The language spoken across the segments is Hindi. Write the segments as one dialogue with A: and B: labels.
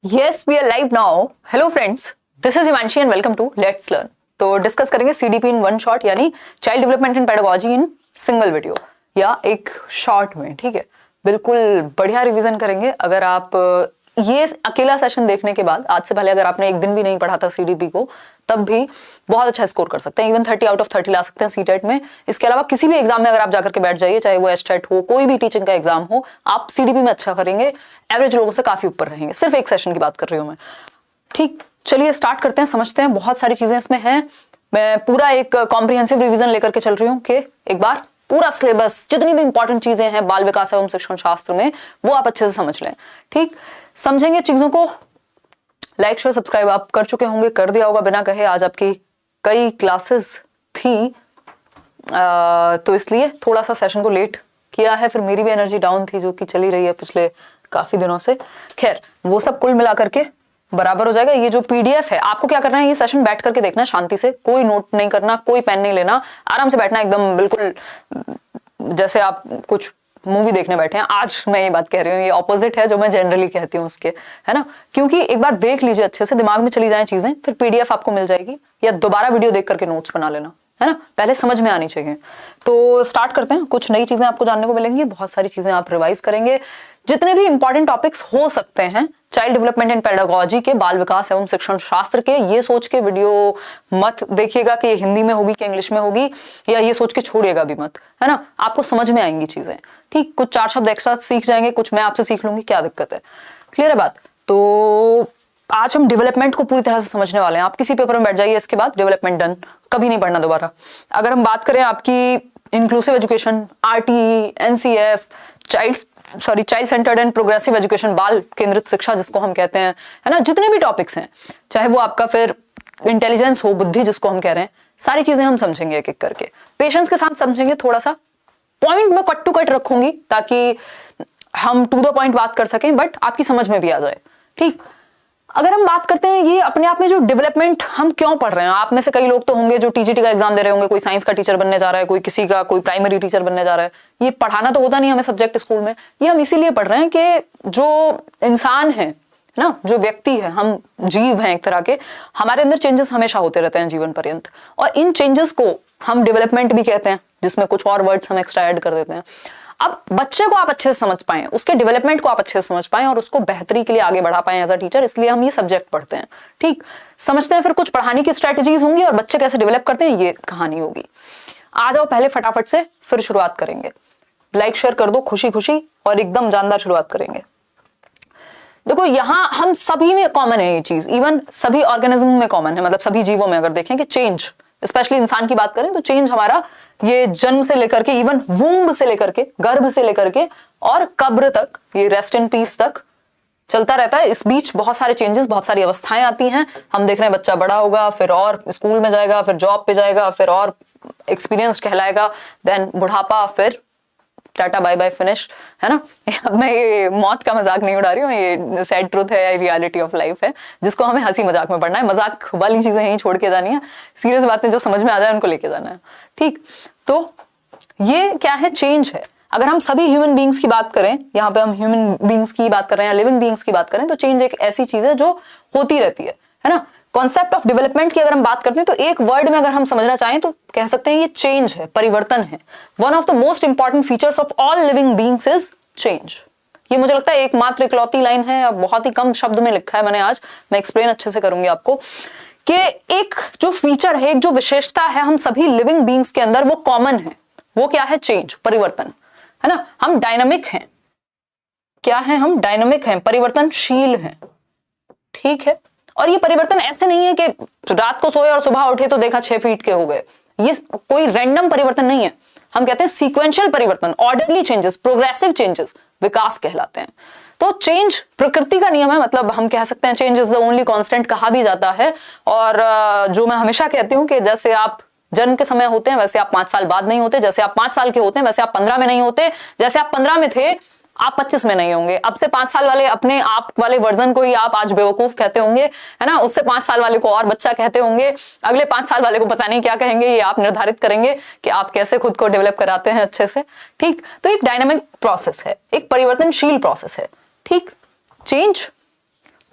A: Yes, we are live now. Hello friends, this is Himanshi and welcome to Let's Learn. तो डिस्कस करेंगे सीडीपी इन वन शॉट यानी child development and pedagogy in single video या एक शॉर्ट में। ठीक है, बिल्कुल बढ़िया रिवीजन करेंगे। अगर आप ये अकेला सेशन देखने के बाद आज से पहले अगर आपने एक दिन भी नहीं पढ़ा था सीडीपी को, तब भी बहुत अच्छा स्कोर कर सकते हैं। इवन 30 आउट ऑफ 30 ला सकते हैं सीटेट में। इसके अलावा किसी भी एग्जाम में अगर आप जाकर के बैठ जाइए, चाहे वो एचटेट हो, कोई भी टीचिंग का एग्जाम हो, आप सीडीपी में अच्छा करेंगे, एवरेज लोगों से काफी ऊपर रहेंगे। सिर्फ एक सेशन की बात कर रही हूँ मैं। ठीक, चलिए स्टार्ट करते हैं, समझते हैं। बहुत सारी चीजें इसमें हैं। मैं पूरा एक कॉम्प्रिहेंसिव रिवीजन लेकर के चल रही हूँ कि एक बार पूरा सिलेबस, जितनी भी इंपॉर्टेंट चीजें हैं बाल विकास एवं शिक्षण शास्त्र में, वो आप अच्छे से समझ लें। ठीक, समझेंगे चीजों को। लाइक शेयर सब्सक्राइब आप कर चुके होंगे, कर दिया होगा बिना कहे। आज आपकी कई क्लासेस थी, तो इसलिए थोड़ा सा सेशन को लेट किया है। फिर मेरी भी एनर्जी डाउन थी, जो कि चली रही है पिछले काफी दिनों से। खैर, वो सब कुल मिला करके बराबर हो जाएगा। ये जो पीडीएफ है, आपको क्या करना है, ये सेशन बैठ करके देखना है शांति से, कोई नोट नहीं करना, कोई पेन नहीं लेना, आराम से बैठना, एकदम बिल्कुल जैसे आप कुछ मूवी देखने बैठे हैं। आज मैं ये बात कह रही हूँ, ये ऑपोजिट है जो मैं जनरली कहती हूँ उसके, है ना। क्योंकि एक बार देख लीजिए अच्छे से, दिमाग में चली जाए चीजें, फिर पीडीएफ आपको मिल जाएगी, या दोबारा वीडियो देख करके नोट्स बना लेना, है ना। पहले समझ में आनी चाहिए। तो स्टार्ट करते हैं। कुछ नई चीजें आपको जानने को मिलेंगी, बहुत सारी चीजें आप रिवाइज करेंगे। जितने भी इंपॉर्टेंट टॉपिक्स हो सकते हैं चाइल्ड डेवलपमेंट एंड पेडागोजी के, बाल विकास एवं शिक्षण शास्त्र के, ये सोच के वीडियो मत देखिएगा कि ये हिंदी में होगी कि इंग्लिश में होगी, या ये सोच के छोड़िएगा भी मत, है ना। आपको समझ में आएंगी चीजें। ठीक, कुछ 4 शब्द एक्स्ट्रा सीख जाएंगे, कुछ मैं आपसे सीख लूंगी, क्या दिक्कत है। क्लियर है बात। तो आज हम डेवलपमेंट को पूरी तरह से समझने वाले हैं। आप किसी पेपर में बैठ जाइए, इसके बाद डेवलपमेंट डन, कभी नहीं पढ़ना दोबारा। अगर हम बात करें आपकी inclusive education, RTE, NCF, child centred and progressive education, बाल केंद्रित शिक्षा जिसको हम कहते हैं, है ना, जितने भी टॉपिक्स हैं, चाहे वो आपका फिर इंटेलिजेंस हो, बुद्धि जिसको हम कह रहे हैं, सारी चीजें हम समझेंगे एक एक करके, पेशेंस के साथ समझेंगे। थोड़ा सा पॉइंट में कट टू कट रखूंगी ताकि हम टू द पॉइंट बात कर सकें, बट आपकी समझ में भी आ जाए। ठीक, अगर हम बात करते हैं ये अपने आप में जो डेवलपमेंट हम क्यों पढ़ रहे हैं, आप में से कई लोग तो होंगे जो टीजीटी का एग्जाम दे रहे होंगे, कोई साइंस का टीचर बनने जा रहा है, कोई किसी का कोई प्राइमरी टीचर बनने जा रहा है। ये पढ़ाना तो होता नहीं हमें सब्जेक्ट स्कूल में, ये हम इसीलिए पढ़ रहे हैं कि जो इंसान है ना, जो व्यक्ति है, हम जीव हैं एक तरह के, हमारे अंदर चेंजेस हमेशा होते रहते हैं जीवन पर्यंत, और इन चेंजेस को हम डेवलपमेंट भी कहते हैं, जिसमें कुछ और वर्ड्स हम एक्स्ट्रा ऐड कर देते हैं। अब बच्चे को आप अच्छे से समझ पाएं, उसके डेवलपमेंट को आप अच्छे से समझ पाएं और उसको बेहतरी के लिए आगे बढ़ा पाएं एज अ टीचर, इसलिए हम ये सब्जेक्ट पढ़ते हैं। ठीक, समझते हैं। फिर कुछ पढ़ाने की स्ट्रेटेजीज होंगी और बच्चे कैसे डेवलप करते हैं, ये कहानी होगी। आ जाओ पहले फटाफट से, फिर शुरुआत करेंगे। लाइक शेयर कर दो खुशी खुशी, और एकदम जानदार शुरुआत करेंगे। देखो, यहां हम सभी में कॉमन है ये चीज, इवन सभी ऑर्गेनिज्म में कॉमन है, मतलब सभी जीवों में अगर देखें कि चेंज, स्पेशली इंसान की बात करें तो चेंज हमारा ये जन्म से लेकर के, इवन वूम्ब से लेकर के, गर्भ से लेकर के और कब्र तक, ये रेस्ट इन पीस तक चलता रहता है। इस बीच बहुत सारे चेंजेस, बहुत सारी अवस्थाएं आती हैं। हम देख रहे हैं बच्चा बड़ा होगा, फिर और स्कूल में जाएगा, फिर जॉब पे जाएगा, फिर और एक्सपीरियंस कहलाएगा, देन बुढ़ापा, फिर टाटा बाय बाय फिनिश, है ना। अब मैं ये मौत का मजाक नहीं उड़ा रही हूँ, ये सैड ट्रूथ है, रियलिटी ऑफ लाइफ है, जिसको हमें हंसी मजाक में पढ़ना है। मजाक वाली चीजें यहीं छोड़ के जानी है, सीरियस बातें जो समझ में आ जाए उनको लेके जाना है। ठीक, तो ये क्या है, चेंज है। अगर हम सभी ह्यूमन बींग्स की बात करें, यहाँ पे हम ह्यूमन बींग्स की बात कर रहे हैं, लिविंग बींग्स की बात करें, तो चेंज एक ऐसी चीज है जो होती रहती है ना। कॉन्सेप्ट ऑफ डेवलपमेंट की अगर हम बात करते हैं तो एक वर्ड में अगर हम समझना चाहें तो कह सकते हैं ये चेंज है, परिवर्तन है। One of the most important features of all living beings is change. ये मुझे लगता है एकमात्र इकलौती लाइन है, बहुत ही कम शब्द में लिखा है मैंने आज, मैं एक्सप्लेन अच्छे से करूंगी आपको, कि एक जो फीचर है, एक जो विशेषता है हम सभी लिविंग बीइंग्स के अंदर, वो कॉमन है। वो क्या है, चेंज, परिवर्तन, है ना। हम डायनामिक हैं। क्या है, हम डायनामिक हैं, परिवर्तनशील हैं। ठीक है, और ये परिवर्तन ऐसे नहीं है कि रात को सोए और सुबह उठे तो देखा 6 फीट के हो गए। ये कोई रैंडम परिवर्तन नहीं है। हम कहते हैं सीक्वेंशियल परिवर्तन, ऑर्डरली चेंजेस, प्रोग्रेसिव चेंजेस, विकास कहलाते हैं। तो चेंज प्रकृति का नियम है, मतलब हम कह सकते हैं change is the only constant कहा भी जाता है। और जो मैं हमेशा कहती हूँ कि जैसे आप जन्म के समय होते हैं वैसे आप 5 साल बाद नहीं होते, जैसे आप 5 साल के होते हैं वैसे आप 15 में नहीं होते, जैसे आप 15 में थे आप 25 में नहीं होंगे। अब से 5 साल वाले अपने आप वाले वर्जन को ही आप आज बेवकूफ कहते होंगे, है ना। उससे 5 साल वाले को और बच्चा कहते होंगे, अगले 5 साल वाले को पता नहीं क्या कहेंगे। ये आप निर्धारित करेंगे कि आप कैसे खुद को डेवलप कराते हैं अच्छे से। ठीक, तो एक डायनामिक प्रोसेस है, एक परिवर्तनशील प्रोसेस है। ठीक, चेंज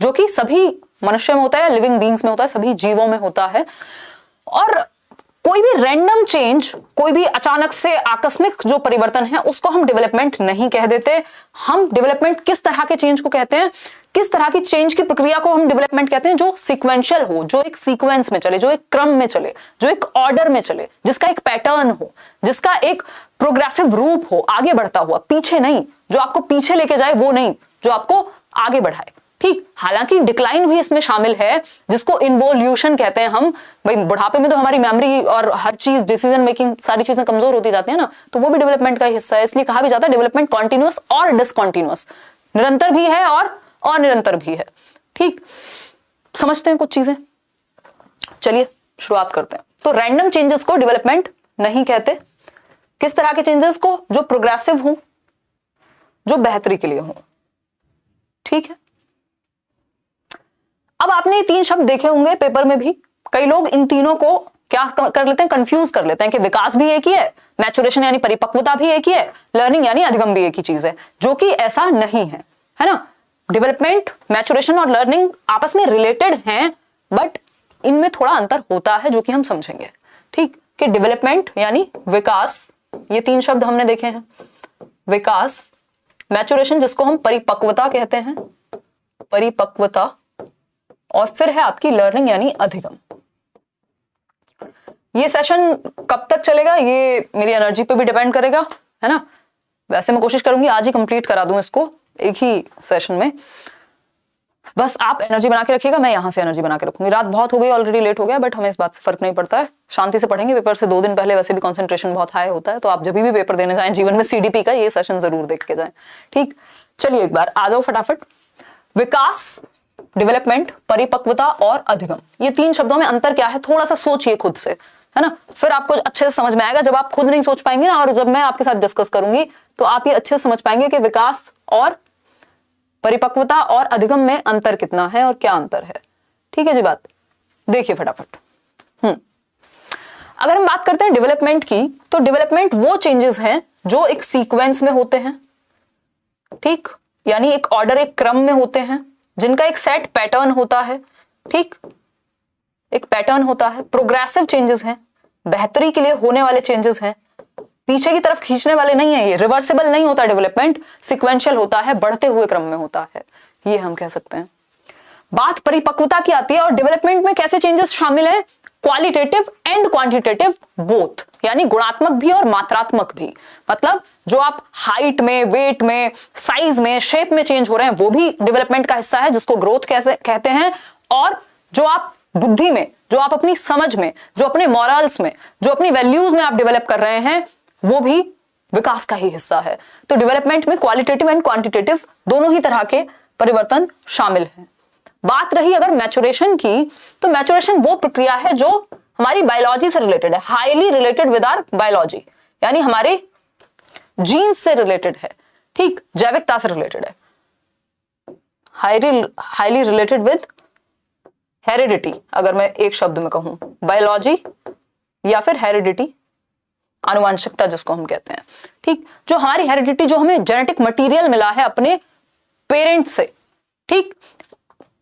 A: जो कि सभी मनुष्य में होता है, लिविंग बींग्स में होता है, सभी जीवों में होता है। और कोई भी रैंडम चेंज, कोई भी अचानक से आकस्मिक जो परिवर्तन है उसको हम डेवलपमेंट नहीं कह देते। हम डेवलपमेंट किस तरह के चेंज को कहते हैं, किस तरह की चेंज की प्रक्रिया को हम डेवलपमेंट कहते हैं, जो सीक्वेंशियल हो, जो एक सीक्वेंस में चले, जो एक क्रम में चले, जो एक ऑर्डर में चले, जिसका एक पैटर्न हो, जिसका एक प्रोग्रेसिव रूप हो, आगे बढ़ता हुआ, पीछे नहीं, जो आपको पीछे लेके जाए वो नहीं, जो आपको आगे बढ़ाए। ठीक, हालांकि डिक्लाइन भी इसमें शामिल है, जिसको इन्वोल्यूशन कहते हैं हम। भाई बुढ़ापे में तो हमारी मेमोरी और हर चीज, डिसीजन मेकिंग, सारी चीजें कमजोर होती जाती है ना, तो वो भी डेवलपमेंट का हिस्सा है। इसलिए कहा भी जाता है डेवलपमेंट कॉन्टिन्यूअस और डिसकॉन्टिन्यूअस, निरंतर भी है और अनिरंतर भी है। ठीक, समझते हैं कुछ चीजें, चलिए शुरुआत करते हैं। तो रैंडम चेंजेस को डेवलपमेंट नहीं कहते। किस तरह के चेंजेस को? जो प्रोग्रेसिव हो, जो बेहतरी के लिए हो। ठीक है, अब आपने ये तीन शब्द देखे होंगे पेपर में भी। कई लोग इन तीनों को क्या कर लेते हैं, कंफ्यूज कर लेते हैं कि विकास भी एक ही है, मैचुरेशन यानी परिपक्वता भी एक ही है, लर्निंग यानी अधिगम भी एक ही चीज है, जो कि ऐसा नहीं है, है ना। डेवलपमेंट, मैचुरेशन और लर्निंग आपस में रिलेटेड हैं, बट इनमें थोड़ा अंतर होता है जो कि हम समझेंगे। ठीक, कि डेवलपमेंट यानी विकास, ये तीन शब्द हमने देखे हैं, विकास, मैचुरेशन जिसको हम परिपक्वता कहते हैं, परिपक्वता, और फिर है आपकी लर्निंग यानी अधिगम। ये सेशन कब तक चलेगा ये मेरी एनर्जी पे भी डिपेंड करेगा, है ना। वैसे मैं कोशिश करूंगी आज ही कंप्लीट करा दूं इसको एक ही सेशन में। बस आप एनर्जी बना के रखिएगा, मैं यहां से एनर्जी बना के रखूंगी। रात बहुत हो गई, ऑलरेडी लेट हो गया, बट हमें इस बात से फर्क नहीं पड़ता है। शांति से पढ़ेंगे। पेपर से 2 दिन पहले वैसे भी कंसंट्रेशन बहुत हाई होता है, तो आप जब भी पेपर देने जाएं जीवन में सीडीपी का, ये सेशन जरूर देख के जाएं। ठीक, चलिए एक बार आ जाओ फटाफट। विकास, डेवलपमेंट, परिपक्वता और अधिगम, ये तीन शब्दों में अंतर क्या है थोड़ा सा सोचिए खुद से, है ना। फिर आपको अच्छे से समझ में आएगा। जब आप खुद नहीं सोच पाएंगे ना, और जब मैं आपके साथ डिस्कस करूंगी, तो आप ये अच्छे से समझ पाएंगे कि विकास और परिपक्वता और अधिगम में अंतर कितना है और क्या अंतर है। ठीक है जी, बात देखिए फटाफट। अगर हम बात करते हैं डेवलपमेंट की, तो डेवलपमेंट वो चेंजेस हैं जो एक सीक्वेंस में होते हैं। ठीक, यानी एक ऑर्डर, एक क्रम में होते हैं, जिनका एक सेट पैटर्न होता है। ठीक, एक पैटर्न होता है। प्रोग्रेसिव चेंजेस हैं, बेहतरी के लिए होने वाले चेंजेस हैं, पीछे की तरफ खींचने वाले नहीं है। ये रिवर्सिबल नहीं होता, डेवलपमेंट सिक्वेंशियल होता है, बढ़ते हुए क्रम में होता है, ये हम कह सकते हैं। बात परिपक्वता की आती है, और डेवलपमेंट में कैसे चेंजेस शामिल है, क्वालिटेटिव एंड क्वांटिटेटिव बोथ, यानी गुणात्मक भी और मात्रात्मक भी। मतलब जो आप हाइट में, वेट में, साइज में, शेप में चेंज हो रहे हैं, वो भी डेवलपमेंट का हिस्सा है, जिसको ग्रोथ कैसे कहते हैं। और जो आप बुद्धि में, जो आप अपनी समझ में, जो अपने मॉरल्स में, जो अपनी वैल्यूज में आप डेवलप कर रहे हैं, वो भी विकास का ही हिस्सा है। तो डेवलपमेंट में क्वालिटेटिव एंड क्वांटिटेटिव दोनों ही तरह के परिवर्तन शामिल हैं। बात रही अगर मैचुरेशन की, तो मैचुरेशन वो प्रक्रिया है जो हमारी बायोलॉजी से रिलेटेड है, highly related with our biology, यानी हमारे जीन्स से रिलेटेड है। ठीक, जैविकता से रिलेटेड है, हाईली रिलेटेड विद हेरिडिटी। अगर मैं एक शब्द में कहूं, बायोलॉजी या फिर हेरिडिटी, आनुवंशिकता जिसको हम कहते हैं। ठीक, जो हमारी हेरिडिटी, जो हमें जेनेटिक मटेरियल मिला है अपने पेरेंट्स से, ठीक,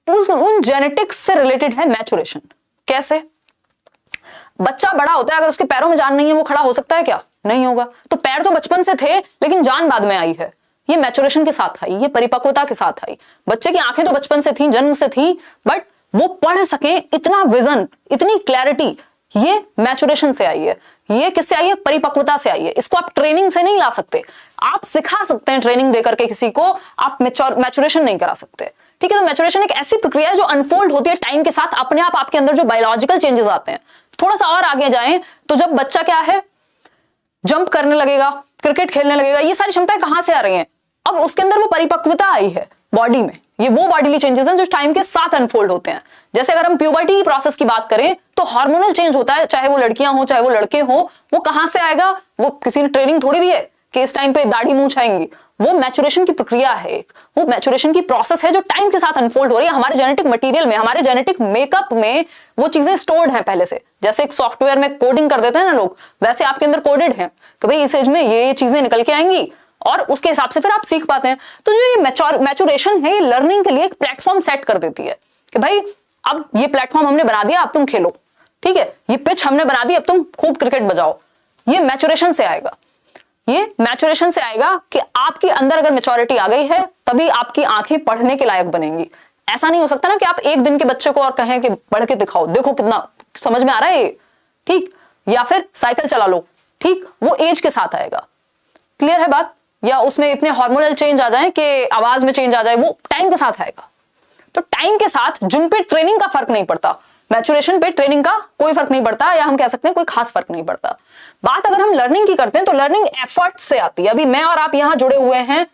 A: उन जेनेटिक्स से रिलेटेड है मैचुरेशन। कैसे? बच्चा बड़ा होता है, अगर उसके पैरों में जान नहीं है, वो खड़ा हो सकता है क्या? नहीं होगा। तो पैर तो बचपन से थे, लेकिन जान बाद में आई है। ये मैचुरेशन के साथ आई, ये परिपक्वता के साथ आई। बच्चे की आंखें तो बचपन से थी, जन्म से थी, बट वो पढ़ सके, इतना विजन, इतनी क्लैरिटी, ये मैचुरेशन से आई है। ये किससे आई है? परिपक्वता से आई है। इसको आप ट्रेनिंग से नहीं ला सकते। आप सिखा सकते हैं ट्रेनिंग देकर के किसी को, आप मैचुरेशन नहीं करा सकते। ठीक है, तो मैचुरेशन एक ऐसी प्रक्रिया है जो अनफोल्ड होती है टाइम के साथ, अपने आप आपके अंदर जो बायोलॉजिकल चेंजेस आते हैं। थोड़ा सा और आगे जाएं तो जब बच्चा क्या है, जंप करने लगेगा, क्रिकेट खेलने लगेगा, ये सारी क्षमताएं कहां से आ रही हैं? अब उसके अंदर वो परिपक्वता आई है बॉडी में। ये वो बॉडीली चेंजेस हैं जो टाइम के साथ अनफोल्ड होते हैं। जैसे अगर हम प्यूबर्टी प्रोसेस की बात करें, तो हार्मोनल चेंज होता है, चाहे वो लड़कियां हो चाहे वो लड़के हो। वो कहां से आएगा? वो किसी ने ट्रेनिंग थोड़ी दी है कि इस टाइम पे दाढ़ी मूंछ आएंगी। वो मैचुरेशन की प्रक्रिया है, एक वो मैचुरेशन की प्रोसेस है जो टाइम के साथ अनफोल्ड हो रही है। हमारे जेनेटिक मटेरियल में, हमारे जेनेटिक मेकअप में वो चीजें स्टोर्ड हैं पहले से। जैसे एक सॉफ्टवेयर में कोडिंग कर देते हैं ना लोग, वैसे आपके अंदर कोडेड है कि भाई इस एज में ये चीजें निकल के आएंगी और उसके हिसाब से फिर आप सीख पाते हैं। तो जो ये मैचुरेशन है, ये लर्निंग के लिए एक प्लेटफॉर्म सेट कर देती है कि भाई अब ये प्लेटफॉर्म हमने बना दिया, अब तुम खेलो, ठीक है, ये पिच हमने बना दी, अब तुम खूब क्रिकेट बजाओ। ये मैचुरेशन से आएगा, ये मैचुरेशन से आएगा कि आपके अंदर अगर मैच्योरिटी आ गई है तभी आपकी आंखें पढ़ने के लायक बनेंगी। ऐसा नहीं हो सकता ना कि आप एक दिन के बच्चे को और कहें कि पढ़ के दिखाओ, देखो कितना समझ में आ रहा है ये, ठीक, या फिर साइकिल चला लो, ठीक, वो एज के साथ आएगा। क्लियर है बात? या उसमें इतने हार्मोनल चेंज आ जाए कि आवाज में चेंज आ जाए, वो टाइम के साथ आएगा। तो टाइम के साथ जिन पे ट्रेनिंग का फर्क नहीं पड़ता, मैचुरेशन पे ट्रेनिंग का कोई फर्क नहीं पड़ता, या हम कह सकते हैं कोई खास फर्क नहीं पड़ता। बात अगर हम लर्निंग की करते हैं तो लर्निंग एफर्ट से आती है। अभी मैं और आप यहां जुड़े हुए हैं,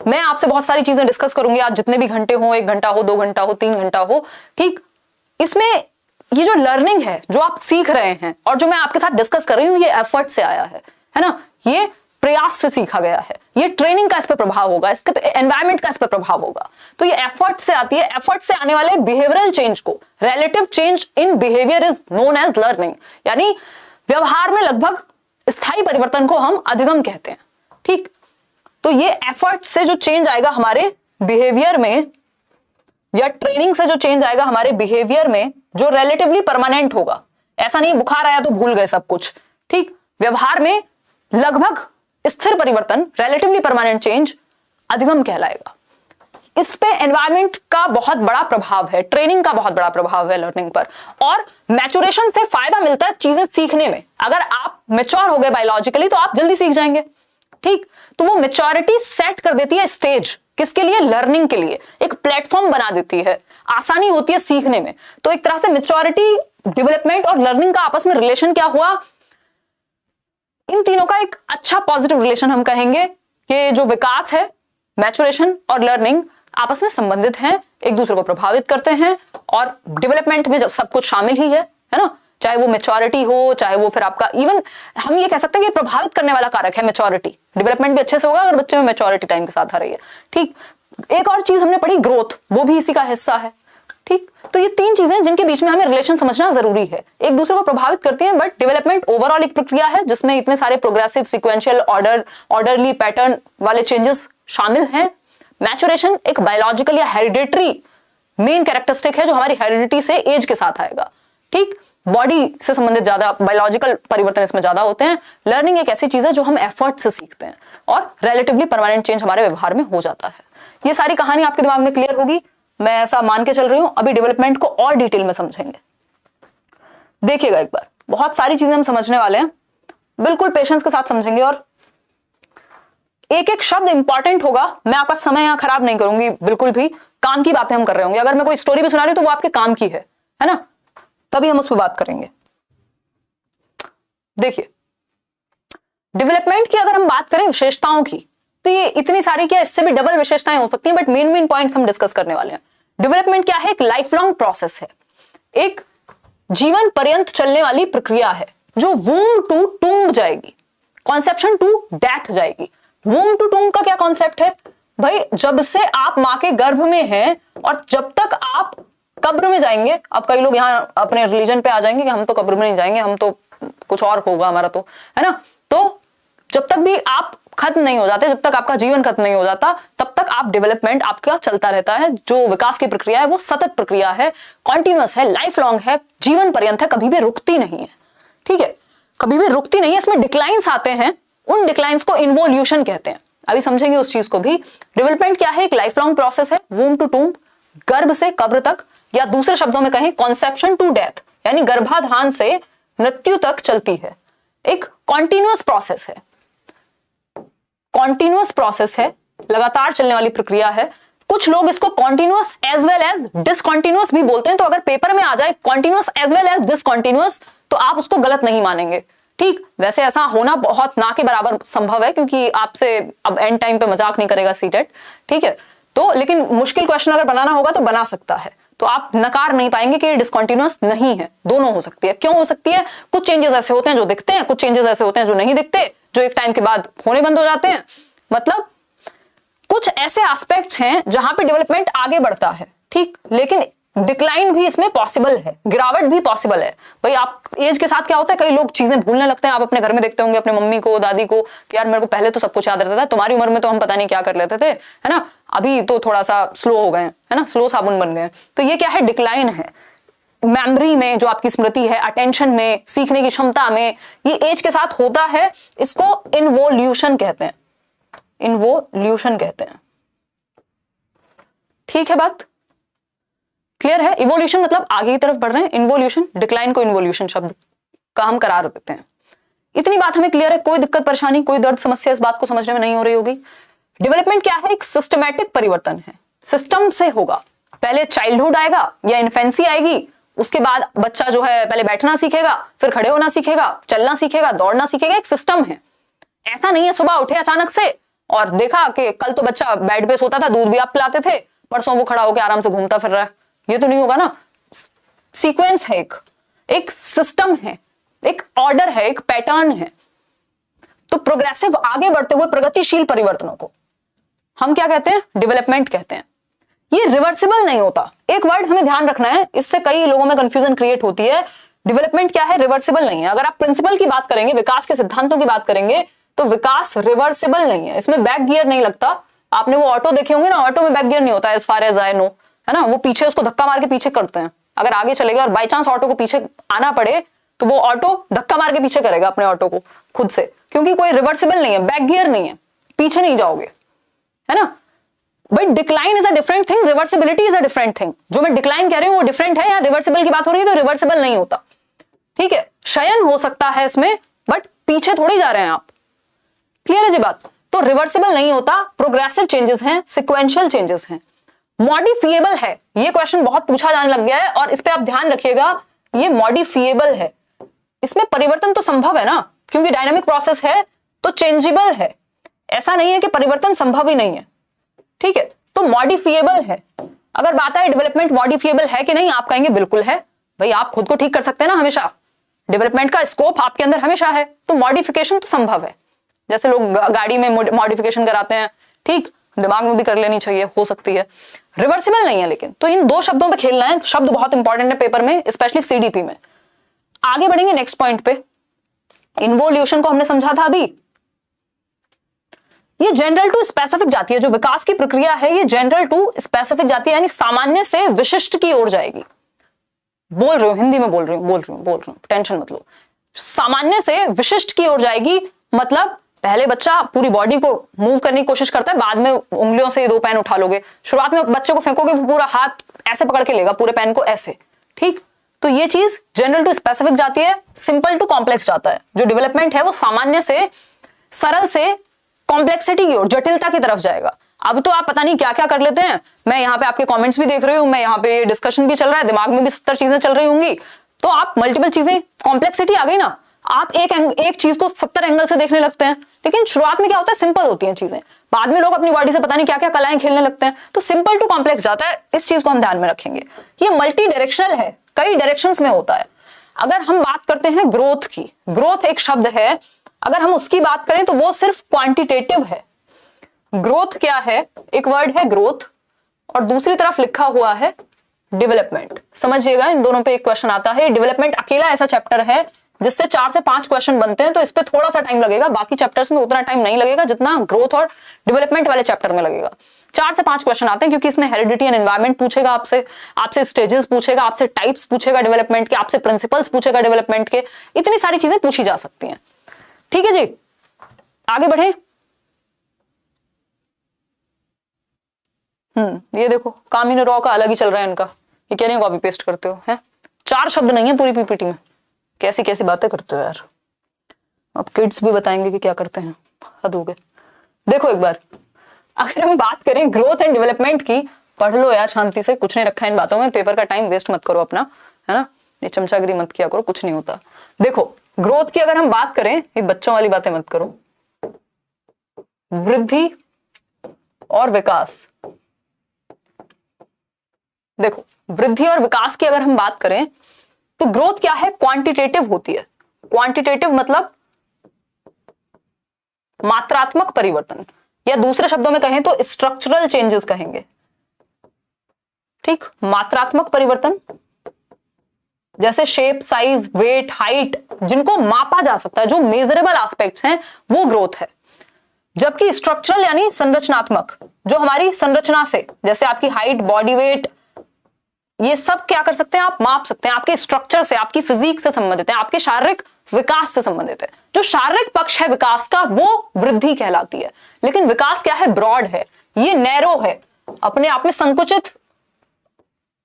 A: मैं आपसे बहुत सारी चीजें डिस्कस करूंगी आज, जितने भी घंटे हो, 1 घंटा हो, 2 घंटा हो, 3 घंटा हो, ठीक, इसमें ये जो लर्निंग है, जो आप सीख रहे हैं और जो मैं आपके साथ डिस्कस कर रही हूं, ये एफर्ट से आया है ना, ये प्रयास से सीखा गया है, ये ट्रेनिंग का इस पे प्रभाव होगा, इसके एनवायरमेंट का इस पे प्रभाव होगा। तो ये एफर्ट से आती है। एफर्ट से आने वाले बिहेवियरल चेंज को, relative change in behaviour is known as learning, यानी व्यवहार में लगभग स्थायी परिवर्तन को हम अधिगम कहते हैं, ठीक। तो ये एफर्ट से जो चेंज आएगा हमारे बिहेवियर में, या ट्रेनिंग से जो चेंज आएगा हमारे बिहेवियर में, जो रिलेटिवली परमानेंट होगा, ऐसा नहीं बुखार आया तो भूल गए सब कुछ, ठीक, व्यवहार में लगभग स्थिर परिवर्तन, रिलेटिवली परमानेंट चेंज अधिगम कहलाएगा। इस पे एनवायरनमेंट का बहुत बड़ा प्रभाव है, ट्रेनिंग का बहुत बड़ा प्रभाव है लर्निंग पर। और मैचुरेशन से फायदा मिलता है चीजें सीखने में। अगर आप मैच्योर हो गए बायोलॉजिकली तो आप जल्दी सीख जाएंगे, ठीक। तो वो मैच्योरिटी सेट कर देती है स्टेज, किसके लिए? लर्निंग के लिए, एक प्लेटफॉर्म बना देती है, आसानी होती है सीखने में। तो एक तरह से मैच्योरिटी, डेवलपमेंट और लर्निंग का आपस में रिलेशन क्या हुआ? इन तीनों का एक अच्छा पॉजिटिव रिलेशन हम कहेंगे कि जो विकास है, मैचुरेशन और लर्निंग आपस में संबंधित हैं, एक दूसरे को प्रभावित करते हैं, और डेवलपमेंट में जब सब कुछ शामिल ही है ना, चाहे वो मैच्योरिटी हो, चाहे वो फिर आपका, इवन हम ये कह सकते हैं कि प्रभावित करने वाला कारक है मैच्योरिटी। डेवलपमेंट भी अच्छे से होगा अगर बच्चे में मैच्योरिटी टाइम के साथ आ रही है, ठीक। एक और चीज हमने पढ़ी, ग्रोथ, वो भी इसी का हिस्सा है, ठीक। तो ये 3 चीजें जिनके बीच में हमें रिलेशन समझना जरूरी है, एक दूसरे को प्रभावित करती हैं। बट डेवलपमेंट ओवरऑल एक प्रक्रिया है जिसमें इतने सारे प्रोग्रेसिव, सिक्वेंशियल, ऑर्डरली पैटर्न वाले चेंजेस शामिल हैं। मैचुरेशन एक बायोलॉजिकल या हेरिडिटरी मेन कैरेक्टरिस्टिक है जो हमारी हेरिडिटी से एज के साथ आएगा, ठीक। बॉडी से संबंधित ज्यादा बायोलॉजिकल परिवर्तन इसमें ज्यादा होते हैं। लर्निंग एक ऐसी चीज है जो हम एफर्ट से सीखते हैं और रिलेटिवली परमानेंट चेंज हमारे व्यवहार में हो जाता है। ये सारी कहानी आपके दिमाग में क्लियर होगी, मैं ऐसा मान के चल रही हूं। अभी डेवलपमेंट को और डिटेल में समझेंगे। देखिएगा एक बार, बहुत सारी चीजें हम समझने वाले हैं, बिल्कुल पेशेंस के साथ समझेंगे, और एक एक शब्द इंपॉर्टेंट होगा। मैं आपका समय यहां खराब नहीं करूंगी, बिल्कुल भी काम की बातें हम कर रहे होंगे। अगर मैं कोई स्टोरी भी सुना रही हूं तो वो आपके काम की है ना, तभी हम उस पर बात करेंगे। देखिए, डेवलपमेंट की अगर हम बात करें विशेषताओं की, तो ये इतनी सारी क्या, इससे भी डबल विशेषताएं हो सकती हैं, बट मेन पॉइंट्स हम डिस्कस करने वाले हैं। डेवलपमेंट क्या है? एक लाइफ लॉन्ग प्रोसेस है, एक जीवन पर्यंत चलने वाली प्रक्रिया है, जो वूम टू टूम्ब जाएगी, कॉन्सेप्शन टू डेथ जाएगी। वूम टू टूम्ब का क्या कॉन्सेप्ट है भाई? जब से आप मां के गर्भ में हैं और जब तक आप कब्र में जाएंगे। अब कई लोग यहाँ अपने रिलीजन पे आ जाएंगे कि हम तो कब्र में नहीं जाएंगे, हम तो कुछ और होगा हमारा, तो है ना। तो जब तक भी आप खत्म नहीं हो जाते, जब तक आपका जीवन खत्म नहीं हो जाता, तब तक आप डेवलपमेंट आपका चलता रहता है। जो विकास की प्रक्रिया है वो सतत प्रक्रिया है, कॉन्टिन्यूअस है, लाइफ लॉन्ग है, जीवन पर्यंत है, कभी भी रुकती नहीं है, ठीक है, कभी भी रुकती नहीं है। इसमें डिक्लाइंस आते हैं, उन डिक्लाइंस को इन्वोल्यूशन कहते हैं, अभी समझेंगे उस चीज को भी। डेवलपमेंट क्या है? एक लाइफ लॉन्ग प्रोसेस है, वूम टू टूम्ब, गर्भ से कब्र तक, या दूसरे शब्दों में कहें कॉन्सेप्शन टू डेथ, यानी गर्भाधान से मृत्यु तक चलती है। एक कॉन्टिन्यूअस प्रोसेस है, कॉन्टिन्यूअस प्रोसेस है, लगातार चलने वाली प्रक्रिया है। कुछ लोग इसको continuous as well as discontinuous भी बोलते हैं। तो अगर पेपर में आ जाए continuous as well as discontinuous, तो आप उसको गलत नहीं मानेंगे, ठीक। वैसे ऐसा होना बहुत ना के बराबर संभव है, क्योंकि आपसे अब एंड टाइम पे मजाक नहीं करेगा सीटेट, ठीक है। तो लेकिन मुश्किल क्वेश्चन अगर बनाना होगा तो बना सकता है, तो आप नकार नहीं पाएंगे कि ये डिसकॉन्टिन्यूअस नहीं है, दोनों हो सकती है। क्यों हो सकती है? कुछ चेंजेस ऐसे होते हैं जो दिखते हैं, कुछ चेंजेस ऐसे होते हैं जो नहीं दिखते, जो एक टाइम के बाद होने बंद हो जाते हैं। मतलब कुछ ऐसे एस्पेक्ट्स हैं जहां पे डेवलपमेंट आगे बढ़ता है, ठीक, लेकिन डिक्लाइन भी इसमें पॉसिबल है, गिरावट भी पॉसिबल है। भाई आप एज के साथ क्या होता है, कई लोग चीजें भूलने लगते हैं। आप अपने घर में देखते होंगे अपने मम्मी को, दादी को, यार मेरे को पहले तो सब कुछ याद रहता था, तुम्हारी उम्र में तो हम पता नहीं क्या कर लेते थे, है ना, अभी तो थोड़ा सा स्लो हो गए, है ना, स्लो साबुन बन गए। तो ये क्या है, डिक्लाइन है मेमोरी में, जो आपकी स्मृति है, अटेंशन में, सीखने की क्षमता में, ये एज के साथ होता है। इसको इन्वोल्यूशन कहते हैं, इन्वोल्यूशन कहते हैं। ठीक है, बात क्लियर है। इवोल्यूशन मतलब आगे की तरफ बढ़ रहे हैं, इन्वोल्यूशन, डिक्लाइन को इन्वोल्यूशन शब्द का हम करार देते हैं। इतनी बात हमें क्लियर है, कोई दिक्कत परेशानी, कोई दर्द समस्या इस बात को समझने में नहीं हो रही होगी। डेवलपमेंट क्या है, एक सिस्टमैटिक परिवर्तन है, सिस्टम से होगा। पहले चाइल्डहुड आएगा या इन्फेंसी आएगी, उसके बाद बच्चा जो है पहले बैठना सीखेगा, फिर खड़े होना सीखेगा, चलना सीखेगा, दौड़ना सीखेगा, एक सिस्टम है। ऐसा नहीं है सुबह उठे अचानक से और देखा कि कल तो बच्चा बेड पे सोता था, दूध भी आप पिलाते थे, परसों वो खड़ा होकर आराम से घूमता फिर रहा है, ये तो नहीं होगा ना। सीक्वेंस है, एक सिस्टम है, एक ऑर्डर है, एक पैटर्न है। तो प्रोग्रेसिव, आगे बढ़ते हुए प्रगतिशील परिवर्तनों को हम क्या कहते हैं, डेवलपमेंट कहते हैं। ये रिवर्सिबल नहीं होता, एक वर्ड हमें ध्यान रखना है, इससे कई लोगों में कंफ्यूजन क्रिएट होती है। डेवलपमेंट क्या है, रिवर्सिबल नहीं है। अगर आप प्रिंसिपल की बात करेंगे, विकास के सिद्धांतों की बात करेंगे, तो विकास रिवर्सिबल नहीं है, इसमें बैक गियर नहीं लगता। आपने वो ऑटो देखे होंगे ना, ऑटो में बैक गियर नहीं होता, as far as I know, है ना, वो पीछे उसको धक्का मार के पीछे करते हैं। अगर आगे चलेगा और बाई चांस ऑटो को पीछे आना पड़े, तो वो ऑटो धक्का मार के पीछे करेगा अपने ऑटो को खुद से, क्योंकि कोई रिवर्सिबल नहीं है, बैक गियर नहीं है, पीछे नहीं जाओगे, है ना। But decline is a different thing, reversibility is a different thing. जो मैं डिक्लाइन कह रही हूं वो डिफरेंट है, या रिवर्सिबल की बात हो रही है तो रिवर्सिबल नहीं होता। ठीक है, शयन हो सकता है इसमें, बट पीछे थोड़ी जा रहे हैं आप। क्लियर है जी बात। तो रिवर्सिबल नहीं होता, प्रोग्रेसिव चेंजेस हैं, सिक्वेंशियल चेंजेस हैं। मॉडिफिएबल है, ये क्वेश्चन बहुत पूछा जाने लग गया है, और इस पे आप ध्यान रखिएगा, ये मॉडिफिएबल है, इसमें परिवर्तन तो संभव है ना, क्योंकि डायनामिक प्रोसेस है तो चेंजेबल है। ऐसा नहीं है कि परिवर्तन संभव ही नहीं है, ठीक है। तो मॉडिफिएबल है। अगर बात है डेवलपमेंट मॉडिफिएबल है कि नहीं, आप कहेंगे बिल्कुल है। भाई आप खुद को ठीक कर सकते हैं ना हमेशा, डेवलपमेंट का स्कोप आपके अंदर हमेशा है, तो मॉडिफिकेशन तो संभव है। जैसे लोग गाड़ी में मॉडिफिकेशन कराते हैं, ठीक, दिमाग में भी कर लेनी चाहिए, हो सकती है। रिवर्सिबल नहीं है लेकिन। तो इन दो शब्दों पे खेलना है, शब्द बहुत इंपॉर्टेंट है पेपर में, स्पेशली सीडीपी में। आगे बढ़ेंगे नेक्स्ट पॉइंट पे। इन्वोल्यूशन को हमने समझा था अभी। ये जनरल टू स्पेसिफिक जाती है, जो विकास की प्रक्रिया है ये जनरल टू स्पेसिफिक जाती है, यानी सामान्य से विशिष्ट की ओर जाएगी। बोल रही हूं, हिंदी में बोल रही हूं, टेंशन मत लो। सामान्य से विशिष्ट की ओर जाएगी, मतलब पहले बच्चा पूरी बॉडी को मूव करने की कोशिश करता है, बाद में उंगलियों से 2 पेन उठा लोगे। शुरुआत में बच्चे को फेंकोगे, पूरा हाथ ऐसे पकड़ के लेगा पूरे पेन को ऐसे, ठीक। तो ये चीज जनरल टू स्पेसिफिक जाती है, सिंपल टू कॉम्प्लेक्स जाता है। जो डेवलपमेंट है वो सामान्य से, सरल से कॉम्प्लेक्सिटी की ओर, जटिलता की तरफ जाएगा। अब तो आप पता नहीं क्या क्या कर लेते हैं। मैं यहाँ पे आपके कमेंट्स भी देख रही हूँ, मैं यहाँ पे डिस्कशन भी चल रहा है, दिमाग में भी 70 चीजें चल रही होंगी, तो आप मल्टीपल चीजें, कॉम्प्लेक्सिटी आ गई ना, आप एक चीज को 70 एंगल से देखने लगते हैं। लेकिन शुरुआत में क्या होता है, सिंपल होती हैं चीजें, बाद में लोग अपनी बॉडी से पता नहीं क्या क्या कलाएं खेलने लगते हैं। तो सिंपल टू कॉम्प्लेक्स जाता है, इस चीज को हम ध्यान में रखेंगे। ये मल्टी डायरेक्शनल है, कई डायरेक्शंस में होता है। अगर हम बात करते हैं ग्रोथ की, ग्रोथ एक शब्द है, अगर हम उसकी बात करें तो वो सिर्फ क्वांटिटेटिव है। ग्रोथ क्या है, एक वर्ड है ग्रोथ, और दूसरी तरफ लिखा हुआ है डेवलपमेंट। समझिएगा, इन दोनों पे एक क्वेश्चन आता है। डेवलपमेंट अकेला ऐसा चैप्टर है जिससे 4 से 5 क्वेश्चन बनते हैं, तो इस पे थोड़ा सा टाइम लगेगा, बाकी चैप्टर्स में उतना टाइम नहीं लगेगा जितना ग्रोथ और डेवलपमेंट वाले चैप्टर में लगेगा। 4 से 5 क्वेश्चन आते हैं, क्योंकि इसमें हेरिडिटी एंड एनवायरमेंट पूछेगा आपसे स्टेजेस पूछेगा, आपसे टाइप्स पूछेगा डेवलपमेंट के, आपसे प्रिंसिपल्स पूछेगा डेवलपमेंट के, इतनी सारी चीजें पूछी जा सकती हैं। ठीक है जी, आगे बढ़े। ये देखो, कामिनी रॉ का अलग ही चल रहा है इनका, ये कह रहे हैं कॉपी पेस्ट करते हो, हैं 4 शब्द नहीं है पूरी पीपीटी में, कैसी कैसी बातें करते हो यार। अब किड्स भी बताएंगे कि क्या करते हैं, हद हो गए। देखो एक बार, अगर हम बात करें ग्रोथ एंड डेवलपमेंट की, पढ़ लो यार शांति से, कुछ नहीं रखा इन बातों में, पेपर का टाइम वेस्ट मत करो अपना, है ना, ये चमचागिरी मत किया करो, कुछ नहीं होता। देखो ग्रोथ की अगर हम बात करें, ये बच्चों वाली बातें मत करो, वृद्धि और विकास। देखो वृद्धि और विकास की अगर हम बात करें तो ग्रोथ क्या है, क्वांटिटेटिव होती है। क्वांटिटेटिव मतलब मात्रात्मक परिवर्तन, या दूसरे शब्दों में कहें तो स्ट्रक्चरल चेंजेस कहेंगे, ठीक, मात्रात्मक परिवर्तन जैसे शेप, साइज, वेट, हाइट, जिनको मापा जा सकता है, जो मेजरेबल एस्पेक्ट्स हैं, वो ग्रोथ है। जबकि स्ट्रक्चरल यानी संरचनात्मक, जो हमारी संरचना से, जैसे आपकी हाइट, बॉडी वेट, ये सब क्या कर सकते हैं, आप माप सकते हैं, आपके स्ट्रक्चर से, आपकी फिजिक से संबंधित है, आपके शारीरिक विकास से संबंधित है। जो शारीरिक पक्ष है विकास का, वो वृद्धि कहलाती है। लेकिन विकास क्या है, ब्रॉड है, ये नैरो है, अपने आप में संकुचित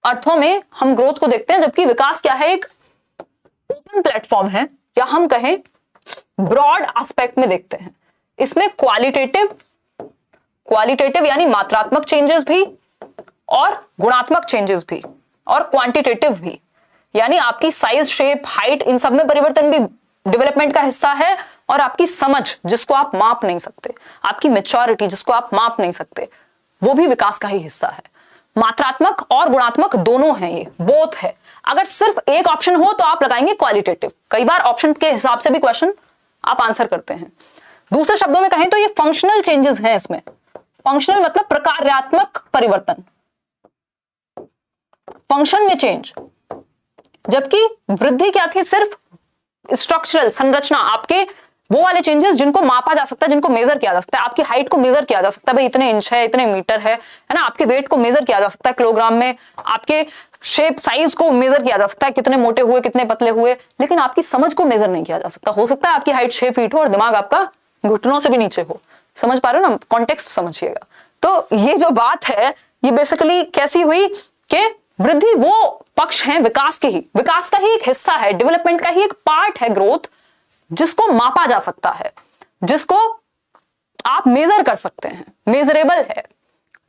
A: अर्थों में हम ग्रोथ को देखते हैं। जबकि विकास क्या है, एक ओपन प्लेटफॉर्म है, या हम कहें ब्रॉड एस्पेक्ट में देखते हैं। इसमें क्वालिटेटिव यानी मात्रात्मक चेंजेस भी, और गुणात्मक चेंजेस भी, और क्वांटिटेटिव भी, यानी आपकी साइज, शेप, हाइट, इन सब में परिवर्तन भी डेवलपमेंट का हिस्सा है। और आपकी समझ, जिसको आप माप नहीं सकते, आपकी मैच्योरिटी, जिसको आप माप नहीं सकते, वो भी विकास का ही हिस्सा है। मात्रात्मक और गुणात्मक दोनों हैं, ये बोथ है। अगर सिर्फ एक ऑप्शन हो तो आप लगाएंगे क्वालिटेटिव। कई बार ऑप्शन के हिसाब से भी क्वेश्चन आप आंसर करते हैं। दूसरे शब्दों में कहें तो ये फंक्शनल चेंजेस हैं। इसमें फंक्शनल मतलब प्रकार्यात्मक परिवर्तन, फंक्शन में चेंज। जबकि वृद्धि क्या थी, सिर्फ स्ट्रक्चरल, संरचना, आपके वो वाले चेंजेस जिनको मापा जा सकता है, जिनको मेजर किया जा सकता है। आपकी हाइट को मेजर किया जा सकता है, भाई इतने इंच है, इतने मीटर है ना। आपके वेट को मेजर किया जा सकता है किलोग्राम में, आपके शेप, साइज को मेजर किया जा सकता है, कितने मोटे हुए, कितने पतले हुए। लेकिन आपकी समझ को मेजर नहीं किया जा सकता। हो सकता है आपकी हाइट 6 फीट हो और दिमाग आपका घुटनों से भी नीचे हो। समझ पा रहे हो ना, कॉन्टेक्स्ट समझिएगा। तो ये जो बात है, ये बेसिकली कैसी हुई कि वृद्धि वो पक्ष है विकास के ही, विकास का ही एक हिस्सा है, डेवलपमेंट का ही एक पार्ट है ग्रोथ, जिसको मापा जा सकता है, जिसको आप मेजर कर सकते हैं, मेजरेबल है,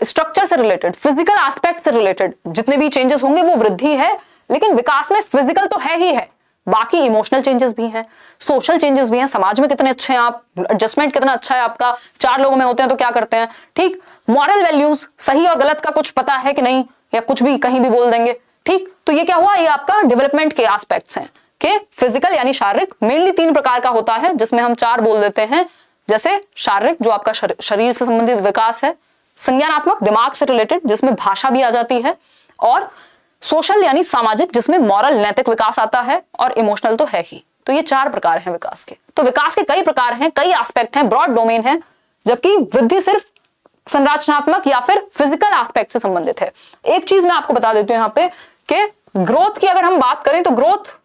A: स्ट्रक्चर से रिलेटेड, फिजिकल एस्पेक्ट से रिलेटेड जितने भी चेंजेस होंगे वो वृद्धि है। लेकिन विकास में फिजिकल तो है ही है, बाकी इमोशनल चेंजेस भी हैं, सोशल चेंजेस भी हैं। समाज में कितने अच्छे हैं आप, एडजस्टमेंट कितना अच्छा है आपका, 4 लोगों में होते हैं तो क्या करते हैं, ठीक। मॉरल वैल्यूज, सही और गलत का कुछ पता है कि नहीं, या कुछ भी कहीं भी बोल देंगे, ठीक। तो ये क्या हुआ, ये आपका डेवलपमेंट के एस्पेक्ट्स हैं कि फिजिकल यानी शारीरिक मेनली 3 प्रकार का होता है, जिसमें हम 4 बोल देते हैं। जैसे शारीरिक, जो आपका शरीर से संबंधित विकास है, संज्ञानात्मक, दिमाग से रिलेटेड, जिसमें भाषा भी आ जाती है, और सोशल यानी सामाजिक, जिसमें मॉरल, नैतिक विकास आता है, और इमोशनल तो है ही। तो ये 4 प्रकार हैं विकास के। तो विकास के कई प्रकार हैं, कई एस्पेक्ट हैं, ब्रॉड डोमेन है। जबकि वृद्धि सिर्फ संरचनात्मक या फिर फिजिकल एस्पेक्ट से संबंधित है। एक चीज मैं आपको बता देती हूं यहाँ पे कि ग्रोथ की अगर हम बात करें तो ग्रोथ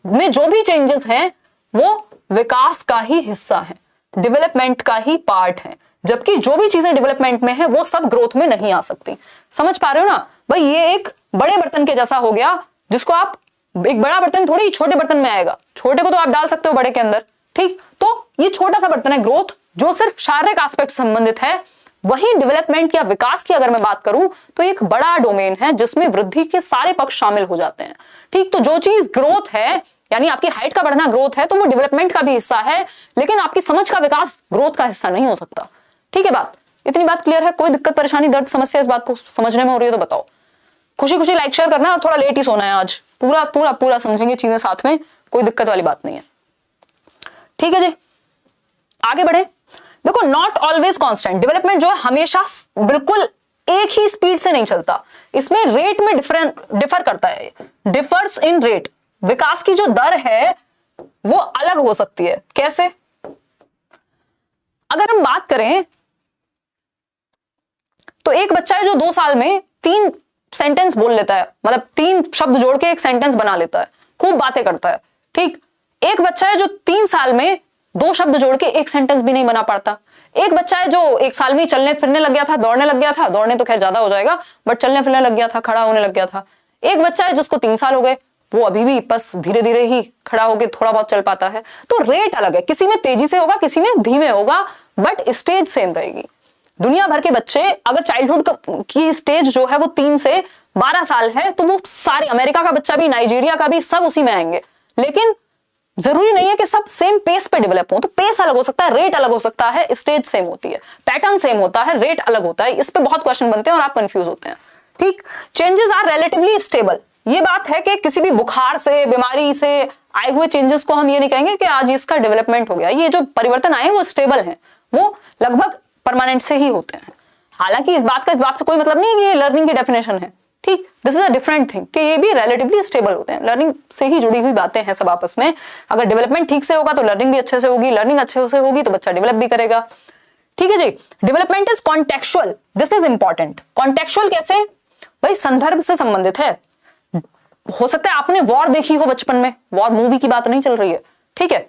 A: में जो भी चेंजेस हैं वो विकास का ही हिस्सा है, डेवलपमेंट का ही पार्ट है। जबकि जो भी चीजें डेवलपमेंट में है वो सब ग्रोथ में नहीं आ सकती। समझ पा रहे हो ना भाई, ये एक बड़े बर्तन के जैसा हो गया, जिसको आप, एक बड़ा बर्तन थोड़ी छोटे बर्तन में आएगा, छोटे को तो आप डाल सकते हो बड़े के अंदर, ठीक। तो ये छोटा सा बर्तन है ग्रोथ, जो सिर्फ शारीरिक एस्पेक्ट से संबंधित है। वही डेवलपमेंट या विकास की अगर मैं बात करूं तो एक बड़ा डोमेन है, जिसमें वृद्धि के सारे पक्ष शामिल हो जाते हैं, ठीक। तो जो चीज ग्रोथ है, यानी आपकी हाइट का बढ़ना ग्रोथ है, तो वो डेवलपमेंट का भी हिस्सा है। लेकिन आपकी समझ का विकास ग्रोथ का हिस्सा नहीं हो सकता, ठीक है। बात, इतनी बात क्लियर है? कोई दिक्कत, परेशानी, दर्द, समस्या इस बात को समझने में हो रही है तो बताओ। खुशी खुशी लाइक शेयर करना है, और थोड़ा लेट ही सोना है आज, पूरा पूरा पूरा समझेंगे चीजें साथ में, कोई दिक्कत वाली बात नहीं है, ठीक है जी। आगे बढ़े। देखो, नॉट ऑलवेज कांस्टेंट, डेवलपमेंट जो है हमेशा बिल्कुल एक ही स्पीड से नहीं चलता, इसमें रेट में डिफर करता है, डिफर्स इन रेट। विकास की जो दर है वो अलग हो सकती है। कैसे? अगर हम बात करें तो एक बच्चा है जो 2 साल में 3 सेंटेंस बोल लेता है, मतलब 3 शब्द जोड़ के एक सेंटेंस बना लेता है, खूब बातें करता है, ठीक। एक बच्चा है जो 3 साल में 2 शब्द जोड़ के एक सेंटेंस भी नहीं बना पाता। एक बच्चा है जो 1 साल में चलने फिरने लग गया था, दौड़ने लग गया था, दौड़ने तो खैर ज्यादा हो जाएगा, बट चलने फिरने लग गया था, खड़ा होने लग गया था। एक बच्चा है जिसको 3 साल हो गए, वो अभी भी बस धीरे धीरे ही खड़ा होकर थोड़ा बहुत चल पाता है। तो रेट अलग है, किसी में तेजी से होगा, किसी में धीमे होगा, बट स्टेज सेम रहेगी। दुनिया भर के बच्चे, अगर चाइल्डहुड की स्टेज जो है वो 3 से 12 साल है, तो वो सारे, अमेरिका का बच्चा भी, नाइजीरिया का भी, सब उसी में आएंगे। लेकिन जरूरी नहीं है कि सब सेम पेस पे डेवलप हो, तो पेस अलग हो सकता है, रेट अलग हो सकता है, स्टेज सेम होती है, पैटर्न सेम होता है, रेट अलग होता है। इस पे बहुत क्वेश्चन बनते हैं और आप कंफ्यूज होते हैं, ठीक। चेंजेस आर रिलेटिवली स्टेबल, ये बात है कि किसी भी बुखार से, बीमारी से आए हुए चेंजेस को हम ये नहीं कहेंगे कि आज इसका डेवलपमेंट हो गया। ये जो परिवर्तन आए वो स्टेबल हैं, वो लगभग परमानेंट से ही होते हैं। हालांकि इस बात से कोई मतलब नहीं है कि ये लर्निंग की डेफिनेशन है, ठीक, this is a different thing कि ये भी रिलेटिवली स्टेबल होते हैं, लर्निंग से ही जुड़ी हुई बातें हैं सब आपस में। अगर डेवलपमेंट ठीक से होगा तो लर्निंग भी अच्छे से होगी, लर्निंग अच्छे से होगी तो बच्चा डेवलप भी करेगा। ठीक है जी। Development is contextual, this is important. Contextual कैसे भाई? संदर्भ से संबंधित है। हो सकता है आपने वॉर देखी हो बचपन में, वॉर मूवी की बात नहीं चल रही है, ठीक है,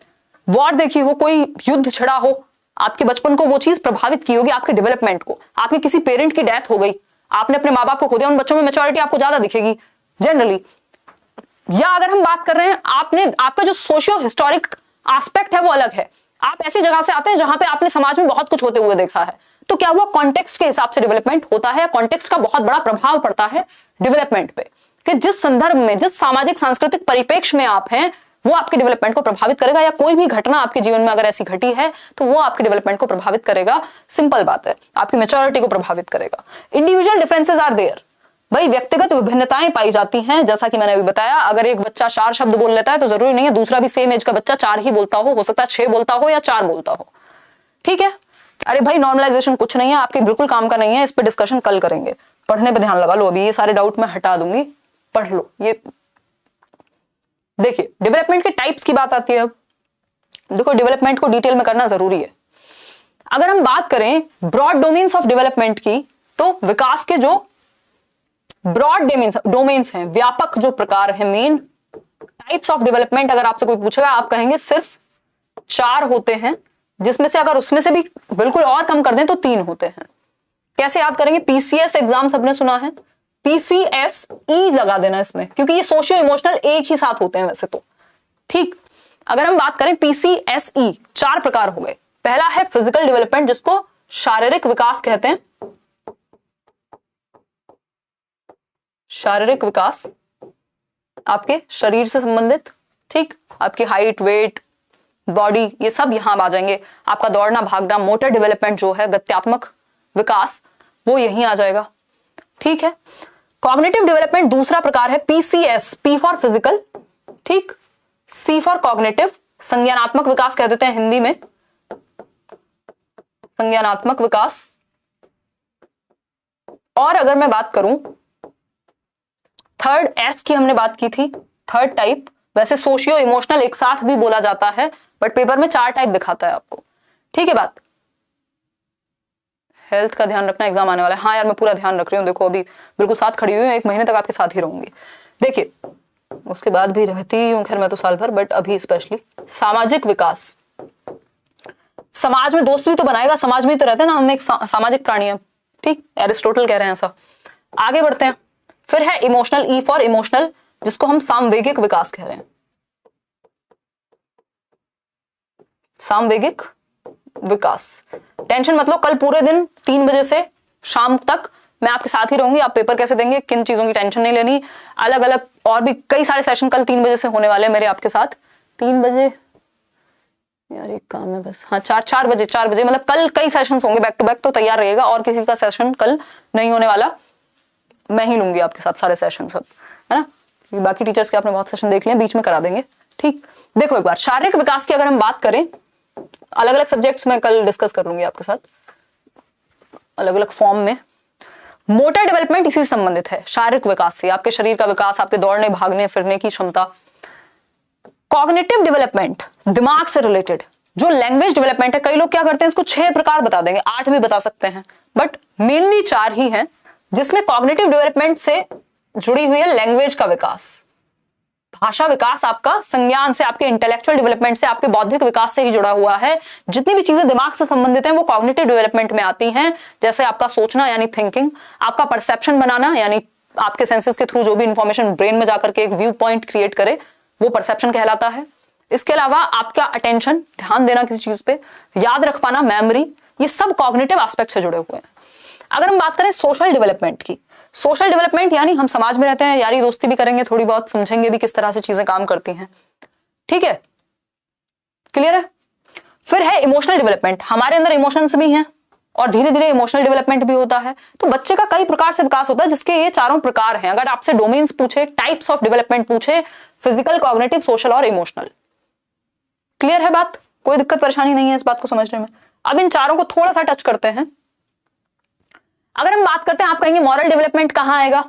A: वॉर देखी हो, कोई युद्ध छिड़ा हो, आपके बचपन को वो चीज प्रभावित की होगी, आपके डेवलपमेंट को। आपके किसी पेरेंट की डेथ हो गई, आपने अपने माँ बाप को खो दिया, उन बच्चों में मैच्योरिटी आपको ज्यादा दिखेगी जनरली। या अगर हम बात कर रहे हैं, आपका जो सोशियो हिस्टोरिक एस्पेक्ट है वो अलग है, आप ऐसी जगह से आते हैं जहां पे आपने समाज में बहुत कुछ होते हुए देखा है, तो क्या हुआ, कॉन्टेक्स्ट के हिसाब से डेवलपमेंट होता है। कॉन्टेक्स्ट का बहुत बड़ा प्रभाव पड़ता है डेवलपमेंट पे, कि जिस संदर्भ में, जिस सामाजिक सांस्कृतिक परिप्रेक्ष्य में आप हैं, वो आपके डेवलपमेंट को प्रभावित करेगा। या कोई भी घटना आपके जीवन में अगर ऐसी घटी है तो वो आपके डेवलपमेंट को प्रभावित करेगा। सिंपल बात है, आपकी मैच्योरिटी को प्रभावित करेगा। इंडिविजुअल डिफरेंसेस आर देयर, भाई व्यक्तिगत विभिन्नताएं पाई जाती हैं। जैसा कि मैंने अभी बताया, अगर एक बच्चा 4 शब्द बोल लेता है तो जरूरी नहीं है दूसरा भी सेम एज का बच्चा 4 ही बोलता हो सकता है 6 बोलता हो या 4 बोलता हो। ठीक है, अरे भाई नॉर्मलाइजेशन कुछ नहीं है, आपके बिल्कुल काम का नहीं है, इस पे डिस्कशन कल करेंगे। पढ़ने पे ध्यान लगा लो, अभी ये सारे डाउट मैं हटा दूंगी, पढ़ लो। ये देखिए, डेवलपमेंट के टाइप्स की बात आती है। अब देखो, डेवलपमेंट को डिटेल में करना जरूरी है। अगर हम बात करें ब्रॉड डोमेन्स ऑफ डेवलपमेंट की, तो विकास के जो ब्रॉड डोमेन्स हैं, व्यापक जो प्रकार है, मेन टाइप्स ऑफ डेवलपमेंट, अगर आपसे कोई पूछेगा आप कहेंगे सिर्फ 4 होते हैं, जिसमें से अगर उसमें से भी बिल्कुल और कम कर दें तो 3 होते हैं। कैसे याद करेंगे? पीसीएस एग्जाम सबने सुना है, पीसीएस ई लगा देना इसमें, क्योंकि ये सोशियो इमोशनल एक ही साथ होते हैं वैसे तो। ठीक, अगर हम बात करें पीसीएसई, 4 प्रकार हो गए। पहला है फिजिकल डेवलपमेंट, जिसको शारीरिक विकास कहते हैं। शारीरिक विकास आपके शरीर से संबंधित, ठीक, आपकी हाइट, वेट, बॉडी, ये सब यहां आ जाएंगे। आपका दौड़ना भागना, मोटर डेवलपमेंट जो है, गत्यात्मक विकास, वो यहीं आ जाएगा। ठीक है। कॉग्निटिव डेवलपमेंट दूसरा प्रकार है, पीसीएस, पी फॉर फिजिकल, ठीक, सी फॉर कॉग्निटिव, संज्ञानात्मक विकास कह देते हैं हिंदी में, संज्ञानात्मक विकास। और अगर मैं बात करूं थर्ड एस की, हमने बात की थी, थर्ड टाइप, वैसे सोशियो इमोशनल एक साथ भी बोला जाता है, बट पेपर में 4 टाइप दिखाता है आपको। ठीक है बात। हेल्थ का ध्यान रखना, एग्जाम आने वाला है। हाँ यार, मैं पूरा ध्यान रख रही हूँ, देखो अभी बिल्कुल साथ खड़ी हुई हूँ, 1 महीने तक आपके साथ ही रहूंगी। देखिए, उसके बाद भी रहती हूँ, खैर मैं तो साल भर, बट अभी स्पेशली सामाजिक विकास। समाज में दोस्त भी तो बनाएगा, समाज में ही तो रहते हैं ना, हम एक सामाजिक प्राणी है, ठीक, एरिस्टोटल कह रहे हैं ऐसा। आगे बढ़ते हैं। फिर है इमोशनल, ई फॉर इमोशनल, जिसको हम सामवेगिक विकास कह रहे हैं। सामवेगिक विकास, टेंशन मतलब कल पूरे दिन 3 बजे से शाम तक मैं आपके साथ ही रहूंगी, आप पेपर कैसे देंगे, किन चीजों की टेंशन नहीं लेनी। अलग अलग और भी कई सारे सेशन कल 3 बजे से होने वाले हैं मेरे आपके साथ। 3 बजे यार एक काम है बस, हाँ 4 बजे मतलब कल कई सेशन होंगे बैक टू बैक, तो तैयार रहिएगा। और किसी का सेशन कल नहीं होने वाला, मैं ही लूंगी आपके साथ सारे सेशन सब, है ना। बाकी टीचर्स के आपने बहुत सेशन देख लिए, बीच में करा देंगे। ठीक, देखो एक बार शारीरिक विकास की अगर हम बात करें, अलग अलग सब्जेक्ट्स में कल डिस्कस कर लूंगी आपके साथ अलग अलग फॉर्म में। मोटर डेवलपमेंट इसी से संबंधित है, शारीरिक विकास से, आपके शरीर का विकास, आपके दौड़ने भागने फिरने की क्षमता। कॉग्निटिव डेवलपमेंट दिमाग से रिलेटेड। जो लैंग्वेज डेवलपमेंट है, कई लोग क्या करते हैं इसको 6 प्रकार बता देंगे, 8 भी बता सकते हैं, बट मेनली 4 ही हैं, जिसमें कॉग्निटिव डेवलपमेंट से जुड़ी हुई है लैंग्वेज का विकास, भाषा विकास, आपका संज्ञान से, आपके इंटेलेक्चुअल डेवलपमेंट से, आपके बौद्धिक विकास से ही जुड़ा हुआ है। जितनी भी चीजें दिमाग से संबंधित हैं वो कॉग्निटिव डेवलपमेंट में आती हैं। जैसे आपका सोचना यानी थिंकिंग, आपका परसेप्शन बनाना यानी आपके सेंसेस के थ्रू जो भी इंफॉर्मेशन ब्रेन में जाकर के एक व्यू पॉइंट क्रिएट करे, वो परसेप्शन कहलाता है। इसके अलावा आपका अटेंशन, ध्यान देना किसी चीज पे, याद रख पाना, मेमोरी, ये सब कॉग्निटिव एस्पेक्ट से जुड़े हुए हैं। अगर हम बात करें सोशल डेवलपमेंट की, सोशल डेवलपमेंट यानी हम समाज में रहते हैं, यारी दोस्ती भी करेंगे, थोड़ी बहुत समझेंगे भी किस तरह से चीजें काम करती हैं। ठीक है, क्लियर है। फिर है इमोशनल डेवलपमेंट, हमारे अंदर इमोशंस भी हैं और धीरे धीरे इमोशनल डेवलपमेंट भी होता है। तो बच्चे का कई प्रकार से विकास होता है, जिसके ये 4 प्रकार हैं। अगर आपसे डोमेन्स पूछे, टाइप्स ऑफ डेवलपमेंट पूछे, फिजिकल, कॉग्निटिव, सोशल और इमोशनल। क्लियर है बात, कोई दिक्कत परेशानी नहीं है इस बात को समझने में। अब इन 4 को थोड़ा सा टच करते हैं। अगर हम बात करते हैं, आप कहेंगे मॉरल डेवलपमेंट कहां आएगा,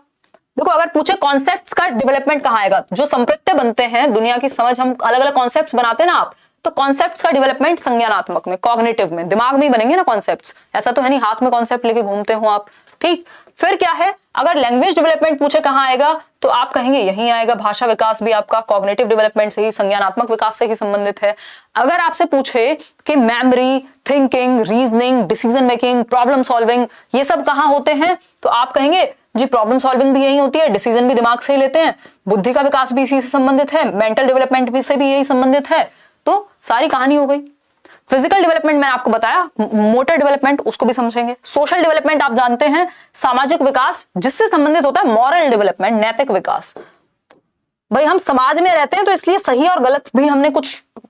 A: देखो अगर पूछे कॉन्सेप्ट्स का डेवलपमेंट कहाँ आएगा, जो संप्रत्य बनते हैं दुनिया की समझ, हम अलग अलग कॉन्सेप्ट्स बनाते हैं ना आप, तो कॉन्सेप्ट्स का डेवलपमेंट संज्ञानात्मक में, कॉग्निटिव में, दिमाग में ही बनेंगे ना कॉन्सेप्ट्स, ऐसा तो है नहीं हाथ में कॉन्सेप्ट लेके घूमते हो आप, ठीक। फिर क्या है, अगर लैंग्वेज डेवलपमेंट पूछे कहाँ आएगा, तो आप कहेंगे यहीं आएगा, भाषा विकास भी आपका कॉग्निटिव डेवलपमेंट से ही, संज्ञानात्मक विकास से ही संबंधित है। अगर आपसे पूछे कि memory, thinking, reasoning, decision making, problem solving, ये सब कहाँ होते हैं, तो आप कहेंगे जी प्रॉब्लम सॉल्विंग भी यही होती है, डिसीजन भी दिमाग से ही लेते हैं, बुद्धि का विकास भी इसी से संबंधित है, मेंटल डेवलपमेंट भी से भी यही संबंधित है। तो सारी कहानी हो गई। फिजिकल डेवलपमेंट मैंने आपको बताया, मोटर डेवलपमेंट उसको भी समझेंगे। सोशल डेवलपमेंट आप जानते हैं, सामाजिक विकास जिससे संबंधित होता है। मॉरल डेवलपमेंट, नैतिक विकास, भाई हम समाज में रहते हैं तो इसलिए सही और गलत भी हमने कुछ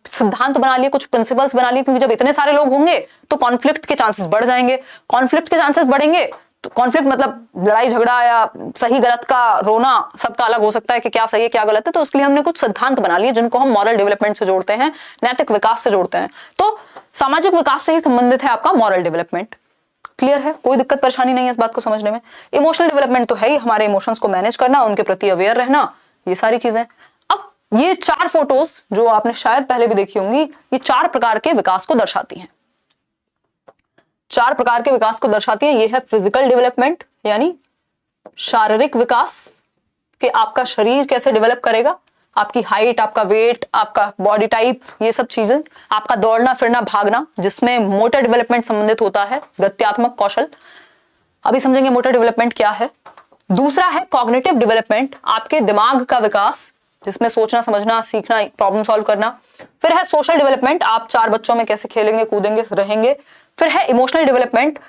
A: सिद्धांत बना लिए, कुछ प्रिंसिपल्स बना लिए, क्योंकि जब इतने सारे लोग होंगे तो कॉन्फ्लिक्ट के चांसेस बढ़ जाएंगे। कॉन्फ्लिक्ट के चांसेस बढ़ेंगे तो कॉन्फ्लिक्ट मतलब लड़ाई झगड़ा या सही गलत का रोना सबका अलग हो सकता है कि क्या सही है क्या गलत है, तो उसके लिए हमने कुछ सिद्धांत बना लिए जिनको हम मॉरल डेवलपमेंट से जोड़ते हैं, नैतिक विकास से जोड़ते हैं। तो सामाजिक विकास से ही संबंधित है आपका मॉरल डेवलपमेंट। क्लियर है, कोई दिक्कत परेशानी नहीं है इस बात को समझने में। इमोशनल डेवलपमेंट तो है ही, हमारे इमोशंस को मैनेज करना, उनके प्रति अवेयर रहना, ये सारी चीजें। अब ये 4 फोटोज जो आपने शायद पहले भी देखी होंगी, ये 4 प्रकार के विकास को दर्शाती हैं, 4 प्रकार के विकास को दर्शाती है। ये है फिजिकल डेवलपमेंट, यानी शारीरिक विकास, कि आपका शरीर कैसे डेवलप करेगा, आपकी हाइट, आपका वेट, आपका बॉडी टाइप, ये सब चीजें, आपका दौड़ना फिरना भागना, जिसमें मोटर डेवलपमेंट संबंधित होता है, गत्यात्मक कौशल, अभी समझेंगे मोटर डेवलपमेंट क्या है। दूसरा है कॉग्निटिव डेवलपमेंट, आपके दिमाग का विकास, जिसमें सोचना समझना सीखना, प्रॉब्लम सॉल्व करना। फिर है सोशल डेवलपमेंट, आप 4 बच्चों में कैसे खेलेंगे कूदेंगे रहेंगे। फिर है इमोशनल डेवलपमेंट,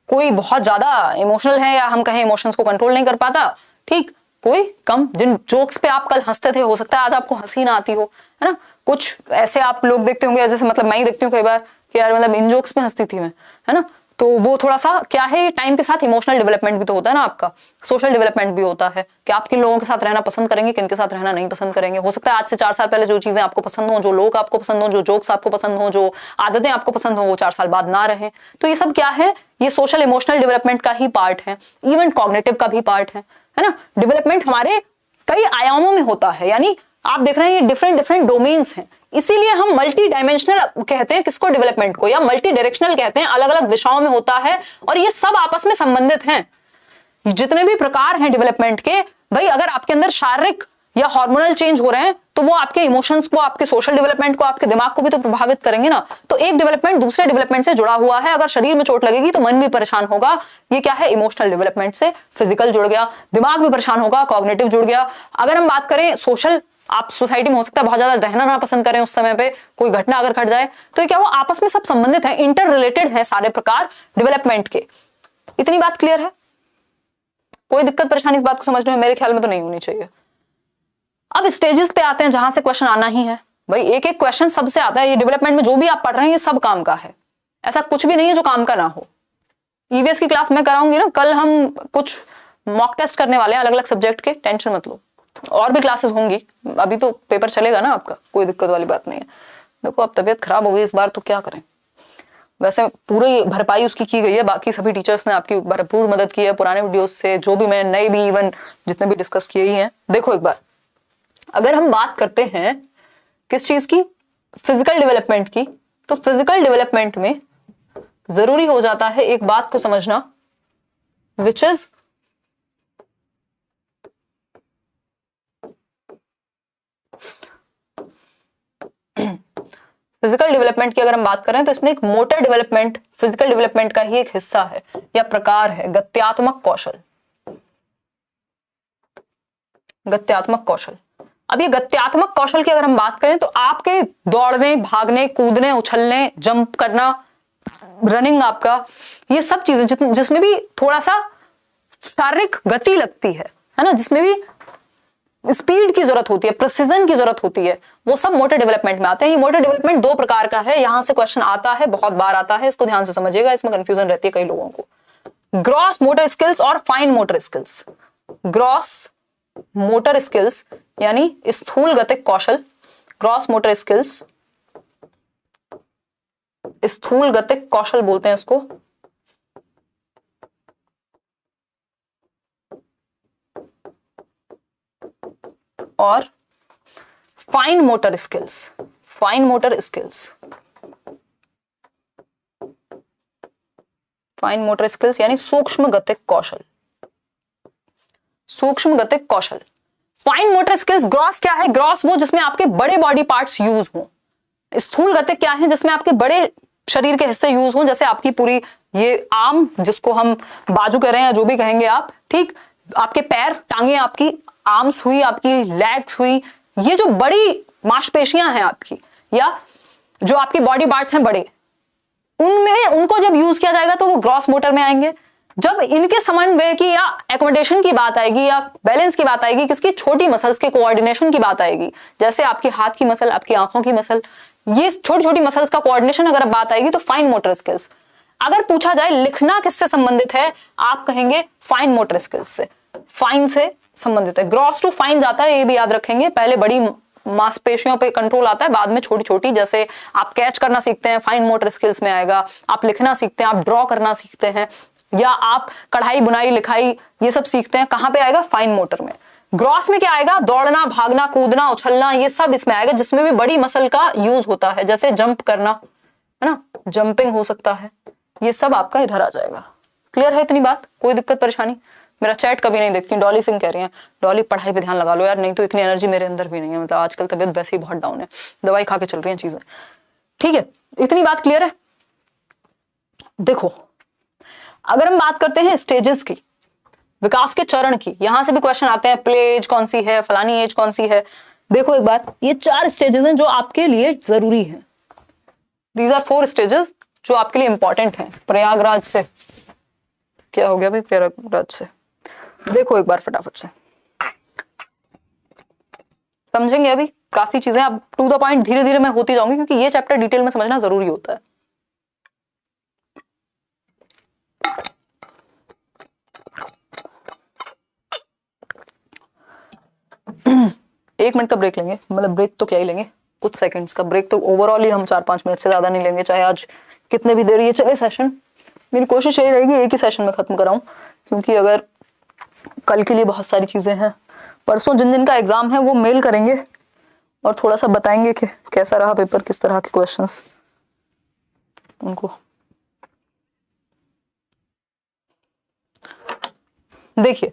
A: कोई बहुत ज्यादा इमोशनल है या हम कहें इमोशंस को कंट्रोल नहीं कर पाता, ठीक, कोई कम, जिन जोक्स पे आप कल हंसते थे हो सकता है आज आपको हंसी ना आती हो, है ना। कुछ ऐसे आप लोग देखते होंगे, जैसे मतलब मैं ही देखती हूँ कई बार कि यार मतलब इन जोक्स पे हंसती थी मैं, है ना। तो वो थोड़ा सा क्या है, टाइम के साथ इमोशनल डेवलपमेंट भी तो होता है ना आपका, सोशल डेवलपमेंट भी होता है कि आप किन लोगों के साथ रहना पसंद करेंगे, किन के साथ रहना नहीं पसंद करेंगे। हो सकता है आज से 4 साल पहले जो चीजें आपको पसंद हो, जो लोग आपको पसंद हो, जो जोक्स आपको पसंद हो, जो आदतें आपको पसंद हो, वो 4 साल बाद ना रहे। तो ये सब क्या है, ये सोशल इमोशनल डेवलपमेंट का ही पार्ट है, इवन कॉग्निटिव का भी पार्ट है ना। डेवलपमेंट हमारे कई आयामों में होता है, यानी आप देख रहे हैं ये डिफरेंट डिफरेंट डोमेन्स हैं, इसीलिए हम मल्टी डायमेंशनल कहते हैं किसको, डेवलपमेंट को, या मल्टी डायरेक्शनल कहते हैं, अलग अलग दिशाओं में होता है और ये सब आपस में संबंधित हैं। जितने भी प्रकार हैं डेवलपमेंट के, भाई अगर आपके अंदर शारीरिक या हार्मोनल चेंज हो रहे हैं तो वो आपके इमोशंस को, आपके सोशल डेवलपमेंट को, आपके दिमाग को भी तो प्रभावित करेंगे ना। तो एक डेवलपमेंट दूसरे डेवलपमेंट से जुड़ा हुआ है, अगर शरीर में चोट लगेगी तो मन भी परेशान होगा, ये क्या है, इमोशनल डेवलपमेंट से फिजिकल जुड़ गया, दिमाग भी परेशान होगा, कॉग्निटिव जुड़ गया। अगर हम बात करें सोशल, आप सोसाइटी में हो सकता है बहुत ज्यादा रहना ना पसंद करें, उस समय पे कोई घटना अगर घट जाए तो ये क्या, वो आपस में सब संबंधित है, इंटर रिलेटेड है सारे प्रकार डेवलपमेंट के। इतनी बात क्लियर है, कोई दिक्कत परेशानी इस बात को समझने में मेरे ख्याल में तो नहीं होनी चाहिए। अब स्टेजेस पे आते हैं जहां से क्वेश्चन आना ही है, भाई एक एक क्वेश्चन सबसे आता है। ये डेवलपमेंट में जो भी आप पढ़ रहे हैं ये सब काम का है, ऐसा कुछ भी नहीं है जो काम का ना हो। ईवीएस की क्लास में कराऊंगी ना, कल हम कुछ मॉक टेस्ट करने वाले हैं अलग अलग सब्जेक्ट के, टेंशन मत लो, और भी क्लासेस होंगी, अभी तो पेपर चलेगा ना आपका, कोई दिक्कत वाली बात नहीं है। देखो अब तबीयत खराब हो गई इस बार तो क्या करें, वैसे पूरी भरपाई उसकी की गई है, बाकी सभी टीचर्स ने आपकी भरपूर मदद की है, पुराने वीडियोस से जो भी मैंने नए भी इवन जितने भी डिस्कस किए ही हैं। देखो एक बार अगर हम बात करते हैं किस चीज की, फिजिकल डेवलपमेंट की, तो फिजिकल डेवलपमेंट में जरूरी हो जाता है एक बात को समझना, विच इज फिजिकल डेवलपमेंट की अगर हम बात करें तो इसमें एक मोटर डेवलपमेंट फिजिकल डेवलपमेंट का ही एक हिस्सा है या प्रकार है, गत्यात्मक कौशल। गत्यात्मक कौशल, अब ये गत्यात्मक कौशल की अगर हम बात करें तो आपके दौड़ने भागने कूदने उछलने जंप करना, रनिंग, आपका ये सब चीजें जिसमें भी थोड़ा सा शारीरिक गति लगती है ना, जिसमें भी स्पीड की जरूरत होती है, प्रिसीजन की जरूरत होती है, वो सब मोटर डेवलपमेंट में आते हैं। ये मोटर डेवलपमेंट 2 प्रकार का है, यहां से क्वेश्चन आता है, बहुत बार आता है, इसको ध्यान से समझिएगा, इसमें कंफ्यूजन रहती है कई लोगों को। ग्रॉस मोटर स्किल्स और fine motor skills. Gross motor skills यानी स्थूल गतिक कौशल, ग्रॉस मोटर स्किल्स स्थूल गतिक कौशल बोलते हैं इसको। और fine motor skills. Fine motor skills, fine motor skills यानी सूक्ष्म गतिक कौशल। सूक्ष्म गतिक कौशल, फाइन मोटर स्किल्स। ग्रॉस क्या है? ग्रॉस वो जिसमें आपके बड़े बॉडी पार्ट्स यूज हों। स्थूल गतिक क्या है? जिसमें आपके बड़े शरीर के हिस्से यूज हों, जैसे आपकी पूरी ये आर्म जिसको हम बाजू कह रहे हैं या जो भी कहेंगे आप, ठीक, आपके पैर, टांगे, आपकी आर्म्स हुई, आपकी लेग्स हुई, ये जो बड़ी मांसपेशियां हैं आपकी या जो आपकी बॉडी पार्ट्स हैं बड़े, उनमें उनको जब यूज किया जाएगा तो वो ग्रॉस मोटर में आएंगे। जब इनके समन्वय की या एकोमोडेशन की बात आएगी या बैलेंस की बात आएगी, किसकी? छोटी मसल्स के कोऑर्डिनेशन की बात आएगी, जैसे आपकी हाथ की मसल, आपकी आंखों की मसल, ये छोटी छोटी मसल्स का कोऑर्डिनेशन अगर बात आएगी तो फाइन मोटर स्किल्स। अगर पूछा जाए लिखना किससे संबंधित है, आप कहेंगे फाइन मोटर स्किल्स से, फाइन से संबंधित है। ग्रॉस टू फाइन जाता है, ये भी याद रखेंगे। पहले बड़ी मांसपेशियों पे कंट्रोल आता है, बाद में छोटी छोटी, जैसे आप कैच करना सीखते हैं फाइन मोटर स्किल्स में आएगा, आप लिखना सीखते हैं, आप ड्रॉ करना सीखते हैं, या आप कढ़ाई बुनाई लिखाई ये सब सीखते हैं, कहां पे आएगा? फाइन मोटर में। ग्रॉस में क्या आएगा? दौड़ना, भागना, कूदना, उछलना, ये सब इसमें आएगा, जिसमें भी बड़ी मसल का यूज होता है, जैसे जंप करना, है ना, जंपिंग हो सकता है, ये सब आपका इधर आ जाएगा। क्लियर है इतनी बात? कोई दिक्कत परेशानी? मेरा चैट कभी नहीं देखती। डॉली सिंह कह रही है, डॉली पढ़ाई पे ध्यान लगा लो यार, नहीं तो इतनी एनर्जी मेरे अंदर भी नहीं है, मतलब आजकल तबीयत वैसे ही बहुत डाउन है, दवाई खा के चल रही है चीजें। ठीक है, इतनी बात क्लियर है? देखो, अगर हम बात करते हैं स्टेजेस की, विकास के चरण की, यहां से भी क्वेश्चन आते हैं, प्ले एज कौन सी है, फलानी एज कौन सी है। देखो एक बार, ये 4 स्टेजेस हैं जो आपके लिए जरूरी हैं। दीज आर 4 स्टेजेस जो आपके लिए इंपॉर्टेंट हैं। प्रयागराज से क्या हो गया भाई? प्रयागराज से देखो एक बार फटाफट से, समझेंगे अभी काफी चीजें। अब टू द पॉइंट धीरे धीरे मैं होती जाऊंगी, क्योंकि ये चैप्टर डिटेल में समझना जरूरी होता है। एक मिनट का ब्रेक लेंगे, मतलब ब्रेक तो क्या ही लेंगे, कुछ सेकंड्स का ब्रेक तो ओवरऑल ही हम 4-5 मिनट से ज्यादा नहीं लेंगे, चाहे आज कितने भी देर ये चले सेशन। मेरी कोशिश यही रहेगी एक ही सेशन में खत्म कराऊं, क्योंकि अगर कल के लिए बहुत सारी चीजें हैं, परसों जिन जिन का एग्जाम है वो मेल करेंगे और थोड़ा सा बताएंगे कि कैसा रहा पेपर, किस तरह के क्वेश्चंस उनको। देखिए,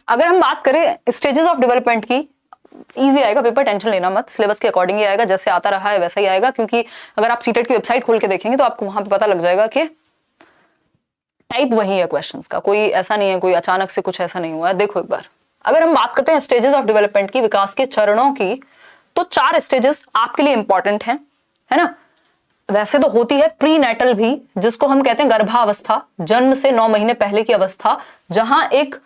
A: अगर हम बात करें स्टेजेस ऑफ डेवलपमेंट की, इजी आएगा पेपर, टेंशन लेना मत, सिलेबस के अकॉर्डिंग ही आएगा, जैसे आता रहा है वैसा ही आएगा। क्योंकि अगर आप सीटेट की वेबसाइट खोल के देखेंगे तो आपको वहां पे पता लग जाएगा कि टाइप वही है क्वेश्चंस का, कोई ऐसा नहीं है, कोई अचानक से कुछ ऐसा नहीं हुआ है। देखो एक बार, अगर हम बात करते हैं स्टेजेस ऑफ डेवलपमेंट की, विकास के चरणों की, तो 4 स्टेजेस आपके लिए इंपॉर्टेंट हैं, है ना। वैसे तो होती है प्री नेटल भी, जिसको हम कहते हैं गर्भावस्था, जन्म से 9 महीने पहले की अवस्था, जहां एक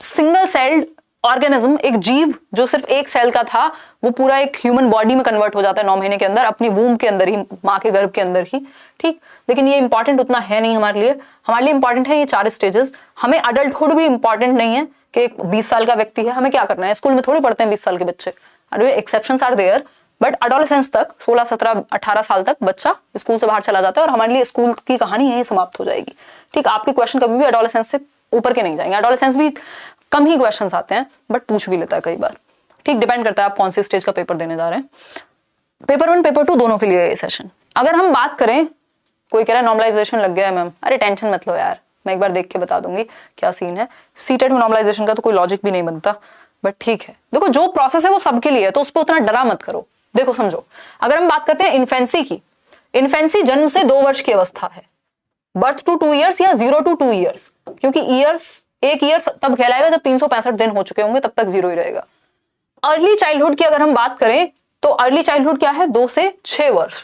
A: सिंगल सेल्ड ऑर्गेनिज्म, एक जीव जो सिर्फ एक सेल का था, वो पूरा एक ह्यूमन बॉडी में कन्वर्ट हो जाता है 9 महीने के अंदर, अपनी वूम के अंदर ही, माँ के गर्भ के अंदर ही। ठीक, लेकिन ये इंपॉर्टेंट उतना है नहीं हमारे लिए। हमारे लिए इंपॉर्टेंट है ये 4 स्टेजेस। हमें अडल्टहुड भी इंपॉर्टेंट नहीं है कि एक 20 साल का व्यक्ति है, हमें क्या करना है, स्कूल में थोड़ी पढ़ते हैं 20 साल के बच्चे, अरे exceptions are there, but adolescence तक 16, 17, 18 साल तक बच्चा स्कूल से बाहर चला जाता है और हमारे लिए स्कूल की कहानी है समाप्त हो जाएगी। ठीक, आपके क्वेश्चन कभी भी एडोलेसेंस से ऊपर के नहीं जाएंगे, एडोलेसेंस भी कम ही क्वेश्चंस आते हैं, बट पूछ भी लेता है कई बार। ठीक, डिपेंड करता है आप कौन सी स्टेज का पेपर देने जा रहे हैं। पेपर 1, पेपर 2 दोनों के लिए ये सेशन। अगर हम बात करें, कोई कह रहा है नॉर्मलाइजेशन लग गया है मैम, अरे टेंशन मत लो यार, मैं एक बार देख के बता दूंगी क्या सीन है। सीटेट में नॉर्मलाइजेशन का तो कोई लॉजिक भी नहीं बनता, बट ठीक है। देखो, जो प्रोसेस है वो सबके लिए है, तो उस पर उतना डरा मत करो। देखो समझो, अगर हम बात करते हैं इन्फेंसी की, इन्फेंसी जन्म से 2 वर्ष की अवस्था है, बर्थ टू 2 ईयर्स या 0 to 2 ईयर्स, क्योंकि ईयर्स, 1 ईयर तब कहलाएगा जब 365 दिन हो चुके होंगे, तब तक 0 ही रहेगा। अर्ली चाइल्डहुड की अगर हम बात करें तो अर्ली चाइल्डहुड क्या है, 2 से 6 वर्ष,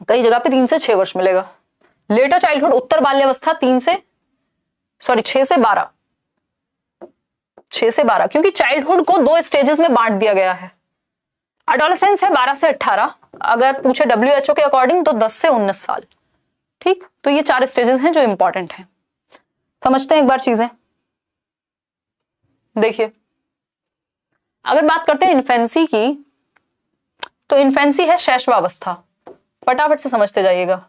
A: कई जगह पे 3 से 6 वर्ष मिलेगा। लेटर चाइल्डहुड, उत्तर बाल्यावस्था 6 से 12, 6 से 12, क्योंकि चाइल्डहुड को 2 स्टेजेस में बांट दिया गया है। एडोलेसेंस है 12 से 18, अगर पूछे WHO के अकॉर्डिंग तो 10 से 19 साल। ठीक, तो ये 4 स्टेजेस हैं जो इंपॉर्टेंट हैं। समझते हैं एक बार चीजें। देखिए, अगर बात करते हैं इन्फेंसी की, तो इन्फेंसी है शैशवावस्था, फटाफट से समझते जाइएगा।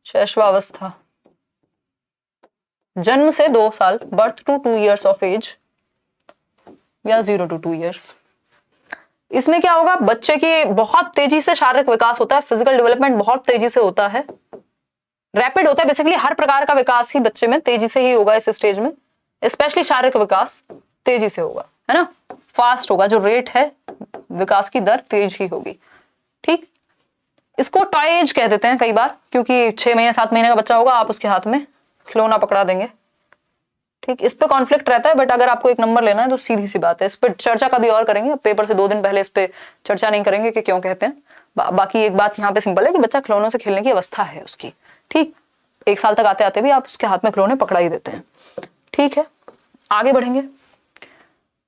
A: शैशवावस्था, जन्म से 2 साल, birth to 2 years of age, या 0 to 2 years। इसमें क्या होगा, बच्चे की बहुत तेजी से शारीरिक विकास होता है, फिजिकल डेवलपमेंट बहुत तेजी से होता है, रैपिड होता है। बेसिकली हर प्रकार का विकास ही बच्चे में तेजी से ही होगा इस स्टेज में, स्पेशली शारीरिक विकास तेजी से होगा, है ना, फास्ट होगा, जो रेट है विकास की दर तेज ही होगी। ठीक, इसको टॉय एज कह देते हैं कई बार, क्योंकि 6 महीने 7 महीने का बच्चा होगा, आप उसके हाथ में खिलौना पकड़ा देंगे। ठीक, इस पे कॉन्फ्लिक्ट रहता है, बट अगर आपको एक नंबर लेना है तो सीधी सी बात है, इस पर चर्चा कभी और करेंगे, पेपर से 2 दिन पहले इस पे चर्चा नहीं करेंगे कि क्यों कहते हैं। बाकी एक बात यहाँ पे सिंपल है कि बच्चा खिलौनों से खेलने की अवस्था है उसकी। ठीक, 1 साल तक आते आते भी आप उसके हाथ में खिलौने पकड़ा ही देते हैं। ठीक है, आगे बढ़ेंगे,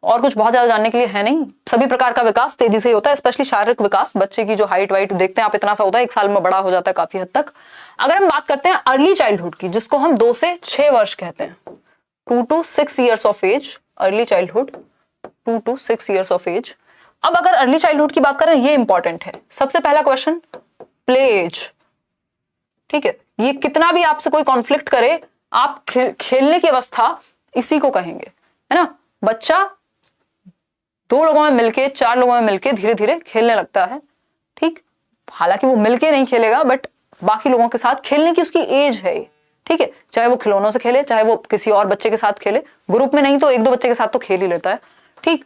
A: और कुछ बहुत ज्यादा जानने के लिए है नहीं। सभी प्रकार का विकास तेजी से होता है, स्पेशली शारीरिक विकास। बच्चे की जो हाइट वाइट देखते हैं आप, इतना सा होता है, 1 साल में बड़ा हो जाता है काफी हद तक। अगर हम बात करते हैं अर्ली चाइल्डहुड की, जिसको हम 2 से 6 वर्ष कहते हैं, 2 to 6 years of age, early childhood, 2 to 6 years of age। अब अगर अर्ली चाइल्डहुड की बात करें, ये इंपॉर्टेंट है। सबसे पहला क्वेश्चन, प्ले एज। ठीक है, ये कितना भी आपसे कोई कॉन्फ्लिक्ट करे, आप खेलने की अवस्था इसी को कहेंगे, है ना। बच्चा 2 लोगों में मिलके, 4 लोगों में मिलके धीरे धीरे खेलने लगता है। ठीक, हालांकि वो मिलके नहीं खेलेगा, बट बाकी लोगों के साथ खेलने की उसकी एज है। ठीक है, चाहे वो खिलौनों से खेले, चाहे वो किसी और बच्चे के साथ खेले, ग्रुप में नहीं तो 1-2 बच्चे के साथ तो खेल ही लेता है। ठीक,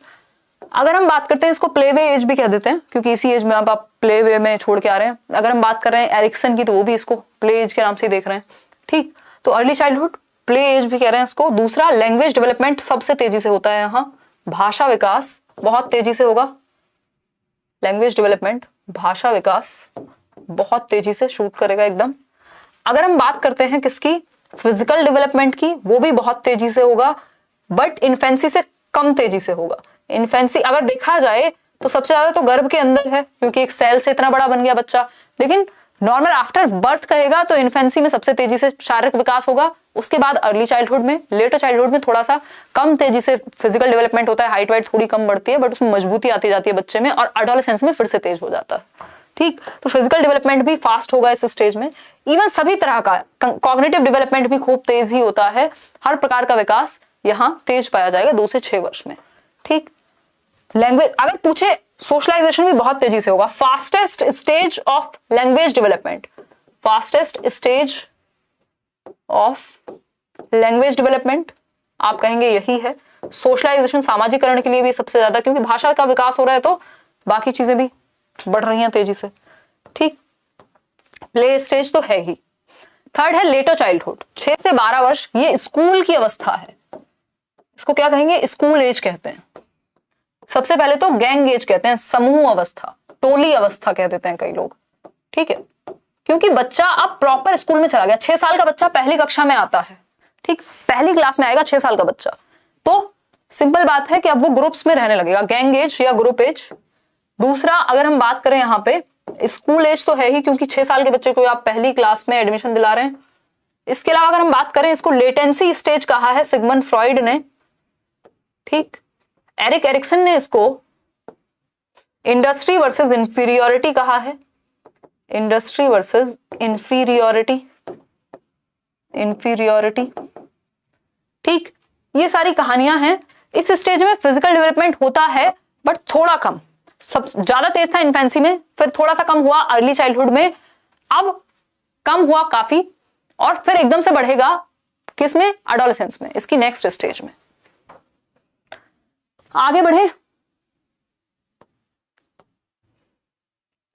A: अगर हम बात करते हैं, इसको प्ले वे एज भी कह देते हैं, क्योंकि इसी एज में आप प्ले वे में छोड़ के आ रहे हैं। अगर हम बात कर रहे हैं एरिक्सन की, तो वो भी इसको प्ले एज के नाम से ही देख रहे हैं। ठीक, तो अर्ली चाइल्डहुड, प्ले एज भी कह रहे हैं इसको। दूसरा, लैंग्वेज डेवलपमेंट सबसे तेजी से होता है यहाँ, भाषा विकास बहुत तेजी से होगा। लैंग्वेज डेवलपमेंट, भाषा विकास बहुत तेजी से शूट करेगा एकदम। अगर हम बात करते हैं किसकी, फिजिकल डेवलपमेंट की, वो भी बहुत तेजी से होगा, बट इन्फेंसी से कम तेजी से होगा। इन्फेंसी अगर देखा जाए तो सबसे ज्यादा तो गर्भ के अंदर है, क्योंकि एक सेल से इतना बड़ा बन गया बच्चा, लेकिन नॉर्मल आफ्टर बर्थ कहेगा तो इन्फेंसी में सबसे तेजी से शारीरिक विकास होगा। उसके बाद अर्ली चाइल्डहुड में, लेटर चाइल्डहुड में थोड़ा सा कम तेजी से फिजिकल डेवलपमेंट होता है, हाइट वाइट थोड़ी कम बढ़ती है, बट उसमें मजबूती आती जाती है बच्चे में, और एडोलेसेंस में फिर से तेज हो जाता है। ठीक, तो फिजिकल डेवलपमेंट भी फास्ट होगा इस स्टेज में। इवन सभी तरह का कॉग्निटिव डेवलपमेंट भी खूब तेज ही होता है। हर प्रकार का विकास यहाँ तेज पाया जाएगा 2 से 6 वर्ष में। ठीक, लैंग्वेज अगर पूछे, सोशलाइजेशन भी बहुत तेजी से होगा। Fastest stage of language development, fastest stage of language development आप कहेंगे यही है। सोशलाइजेशन, सामाजिकरण के लिए भी सबसे ज्यादा, क्योंकि भाषा का विकास हो रहा है तो बाकी चीजें भी बढ़ रही हैं तेजी से। ठीक, प्ले स्टेज तो है ही। थर्ड है लेटर चाइल्डहुड, 6 से 12 वर्ष, ये स्कूल की अवस्था है। इसको क्या कहेंगे, स्कूल एज कहते हैं। सबसे पहले तो गैंग एज कहते हैं, समूह अवस्था, टोली अवस्था कह देते हैं कई लोग। ठीक है, क्योंकि बच्चा अब प्रॉपर स्कूल में चला गया। 6 साल का बच्चा पहली कक्षा में आता है। ठीक, पहली क्लास में आएगा 6 साल का बच्चा, तो सिंपल बात है कि अब वो ग्रुप्स में रहने लगेगा, गैंग एज या ग्रुप एज। दूसरा, अगर हम बात करें यहाँ पे, स्कूल एज तो है ही, क्योंकि 6 साल के बच्चे को आप पहली क्लास में एडमिशन दिला रहे हैं। इसके अलावा अगर हम बात करें, इसको लेटेंसी स्टेज कहा है सिगमंड फ्रॉइड ने। ठीक, एरिक एरिक्सन ने इसको इंडस्ट्री वर्सेस इंफीरियोरिटी कहा है। Industry versus inferiority, inferiority. ठीक, ये सारी कहानियां हैं। इस स्टेज में फिजिकल डेवलपमेंट होता है, बट थोड़ा कम। सब ज्यादा तेज था इन्फेंसी में, फिर थोड़ा सा कम हुआ अर्ली चाइल्डहुड में, अब कम हुआ काफी, और फिर एकदम से बढ़ेगा किसमें, एडोलेसेंस में, इसकी नेक्स्ट स्टेज में। आगे बढ़े,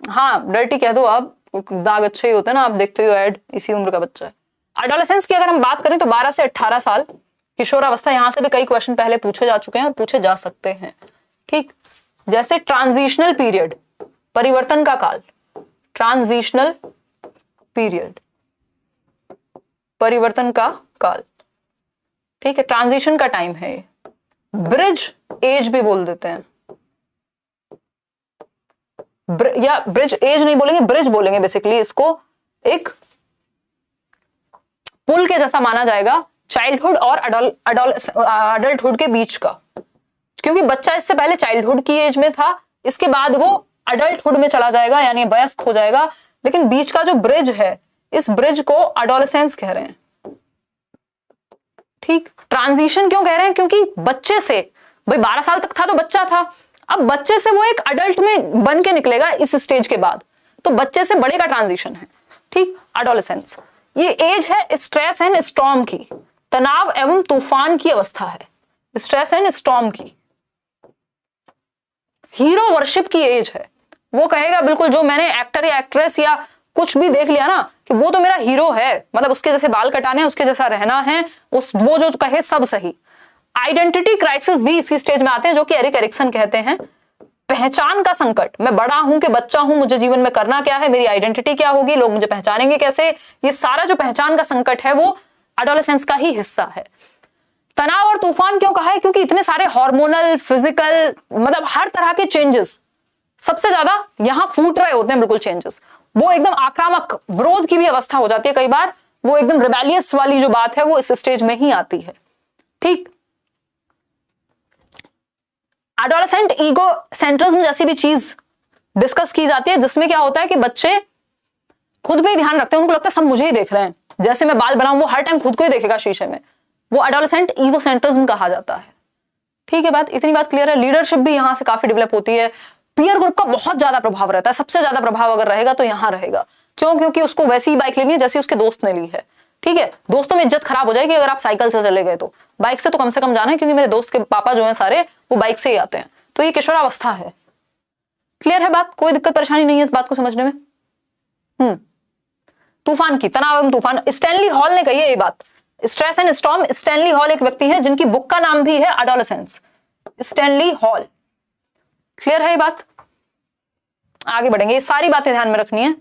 A: हाँ डर्टी कह दो आप, दाग अच्छे ही होते हैं ना, आप देखते हो ऐड, इसी उम्र का बच्चा है। एडोलेसेंस की अगर हम बात करें तो 12 से 18 साल किशोरावस्था, यहां से भी कई क्वेश्चन पहले पूछे जा चुके हैं और पूछे जा सकते हैं। ठीक, जैसे ट्रांजिशनल पीरियड, परिवर्तन का काल, ट्रांजिशनल पीरियड, परिवर्तन का काल। ठीक है, ट्रांजिशन का टाइम है। ब्रिज एज भी बोल देते हैं, या ब्रिज एज नहीं बोलेंगे, ब्रिज बोलेंगे बेसिकली इसको। एक पुल के जैसा माना जाएगा चाइल्डहुड और अडल्टहुड के बीच का, क्योंकि बच्चा इससे पहले चाइल्डहुड की एज में था, इसके बाद वो अडल्टहुड में चला जाएगा, यानी वयस्क हो जाएगा, लेकिन बीच का जो ब्रिज है, इस ब्रिज को एडोलेसेंस कह रहे हैं। ठीक, ट्रांजिशन क्यों कह रहे हैं, क्योंकि बच्चे से भाई 12 साल तक था तो बच्चा था, अब बच्चे से वो एक अडल्ट में बन के निकलेगा इस स्टेज के बाद, तो बच्चे से बड़े का ट्रांजिशन है, ठीक। एडोलेसेंस ये एज है स्ट्रेस एंड स्टॉर्म की, तनाव एवं तूफान की अवस्था है, स्ट्रेस एंड स्टॉर्म की, हीरो वर्शिप की एज है। वो कहेगा बिल्कुल जो मैंने एक्टर या एक्ट्रेस या कुछ भी देख लिया ना कि वो तो मेरा हीरो है, मतलब उसके जैसे बाल कटाने हैं, उसके जैसा रहना है, वो जो कहे सब सही। आइडेंटिटी क्राइसिस भी इसी स्टेज में आते हैं, जो कि एरिक एरिक्सन कहते हैं। पहचान का संकट, मैं बड़ा हूं कि बच्चा हूं, मुझे जीवन में करना क्या है, मेरी आइडेंटिटी क्या होगी, लोग मुझे पहचानेंगे कैसे, ये सारा जो पहचान का संकट है वो एडोलेसेंस का ही हिस्सा है। तनाव और तूफान क्यों कहा है? क्योंकि इतने सारे हार्मोनल, फिजिकल, मतलब हर तरह के चेंजेस सबसे ज्यादा यहां फूट रहे होते हैं, बिल्कुल चेंजेस। वो एकदम आक्रामक, विरोध की भी अवस्था हो जाती है कई बार, वो एकदम रिबेलियस वाली जो बात है वो इस स्टेज में ही आती है, ठीक। एडोलेसेंट ईगो सेंट्रिज्म जैसी भी चीज डिस्कस की जाती है, जिसमें क्या होता है कि बच्चे खुद पे ही ध्यान रखते हैं, उनको लगता है सब मुझे ही देख रहे हैं, जैसे मैं बाल बनाऊं वो हर टाइम खुद को ही देखेगा शीशे में, वो एडोलेसेंट ईगो सेंट्रिज्म कहा जाता है, ठीक है। बात इतनी बात क्लियर है। लीडरशिप भी यहां से काफी डेवलप होती है। पीयर ग्रुप का बहुत ज्यादा प्रभाव रहता है, सबसे ज्यादा प्रभाव अगर रहेगा तो यहां रहेगा। क्यों? क्योंकि उसको वैसी ही बाइक लेनी है जैसी उसके दोस्त ने ली है, ठीक है। दोस्तों में इज्जत खराब हो जाएगी अगर आप साइकिल से चले गए, तो बाइक से तो कम से कम जाना है, क्योंकि मेरे दोस्त के पापा जो है सारे वो बाइक से ही आते हैं, तो ये किशोरावस्था है। क्लियर है बात? कोई दिक्कत परेशानी नहीं है इस बात को समझने में। तूफान की, तनाव एवं तूफान, स्टैनली हॉल ने कही है ये बात। Stress and storm, Stanley hall एक व्यक्ति है जिनकी बुक का नाम भी है एडोलेसेंस, स्टैनली हॉल। क्लियर है ये बात? आगे बढ़ेंगे, ये सारी बातें ध्यान में रखनी है।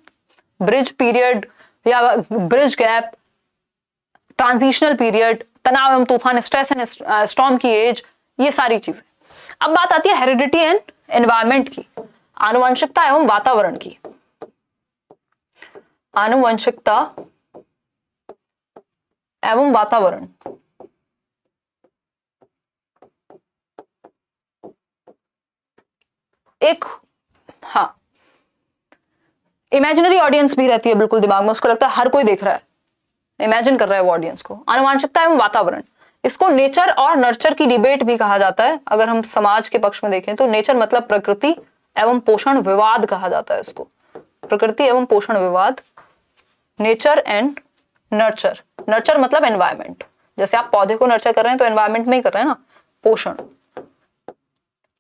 A: ब्रिज पीरियड या ब्रिज गैप, ट्रांजिशनल पीरियड, तनाव एवं तूफान, स्ट्रेस एंड स्टॉर्म की एज, ये सारी चीजें। अब बात आती है हेरिडिटी एंड एनवायरमेंट की, आनुवंशिकता एवं वातावरण की। आनुवंशिकता एवं वातावरण, एक, हाँ, इमेजिनरी ऑडियंस भी रहती है बिल्कुल दिमाग में, उसको लगता है हर कोई देख रहा है, इमेजिन कर रहा है वो ऑडियंस को। आनुवंशिकता एवं वातावरण, इसको नेचर और नर्चर की डिबेट भी कहा जाता है। अगर हम समाज के पक्ष में देखें तो नेचर मतलब प्रकृति एवं पोषण विवाद कहा जाता है इसको, प्रकृति एवं पोषण विवाद, नेचर एंड नर्चर। नर्चर मतलब एनवायरमेंट, जैसे आप पौधे को नर्चर कर रहे हैं तो एनवायरमेंट में ही कर रहे हैं ना, पोषण।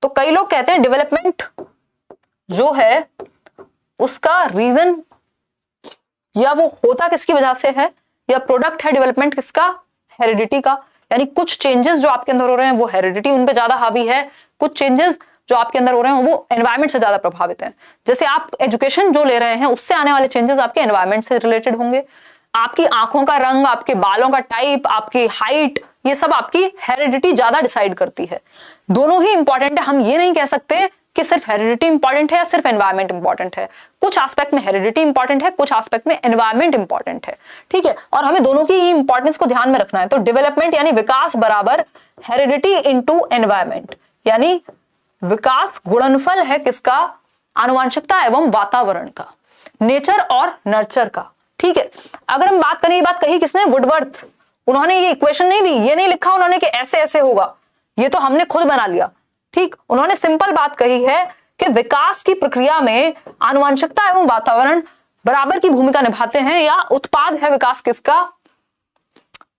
A: तो कई लोग कहते हैं डेवलपमेंट जो है उसका रीजन या वो होता किसकी वजह से है, या प्रोडक्ट है डेवलपमेंट किसका, हेरिडिटी का। यानी कुछ चेंजेस जो आपके अंदर हो रहे हैं वो हेरिडिटी उन पे ज्यादा हावी है, कुछ चेंजेस जो आपके अंदर हो रहे हैं वो एनवायरमेंट से ज्यादा प्रभावित है। जैसे आप एजुकेशन जो ले रहे हैं उससे आने वाले चेंजेस आपके एनवायरमेंट से रिलेटेड होंगे। आपकी आंखों का रंग, आपके बालों का टाइप, आपकी हाइट, ये सब आपकी हेरिडिटी ज्यादा डिसाइड करती है। दोनों ही इंपॉर्टेंट है, हम ये नहीं कह सकते कि सिर्फ हेरिडिटी इंपॉर्टेंट है या सिर्फ एनवायरमेंट इंपॉर्टेंट है। कुछ एस्पेक्ट में हेरिडिटी इंपॉर्टेंट है, कुछ एस्पेक्ट में एनवायरमेंट इंपॉर्टेंट है, ठीक है। और हमें दोनों की ही इंपॉर्टेंस को ध्यान में रखना है। तो डेवलपमेंट यानी विकास बराबर हेरिडिटी इनटू एनवायरमेंट, यानी विकास गुणनफल है किसका, आनुवंशिकता एवं वातावरण का, नेचर और नर्चर का, ठीक है। अगर हम बात करें, ये बात कही किसने, वुडवर्थ। उन्होंने ये इक्वेशन नहीं दी, ये नहीं लिखा उन्होंने कि ऐसे ऐसे होगा, ये तो हमने खुद बना लिया, ठीक। उन्होंने सिंपल बात कही है कि विकास की प्रक्रिया में आनुवंशिकता एवं वातावरण बराबर की भूमिका निभाते हैं, या उत्पाद है विकास किसका,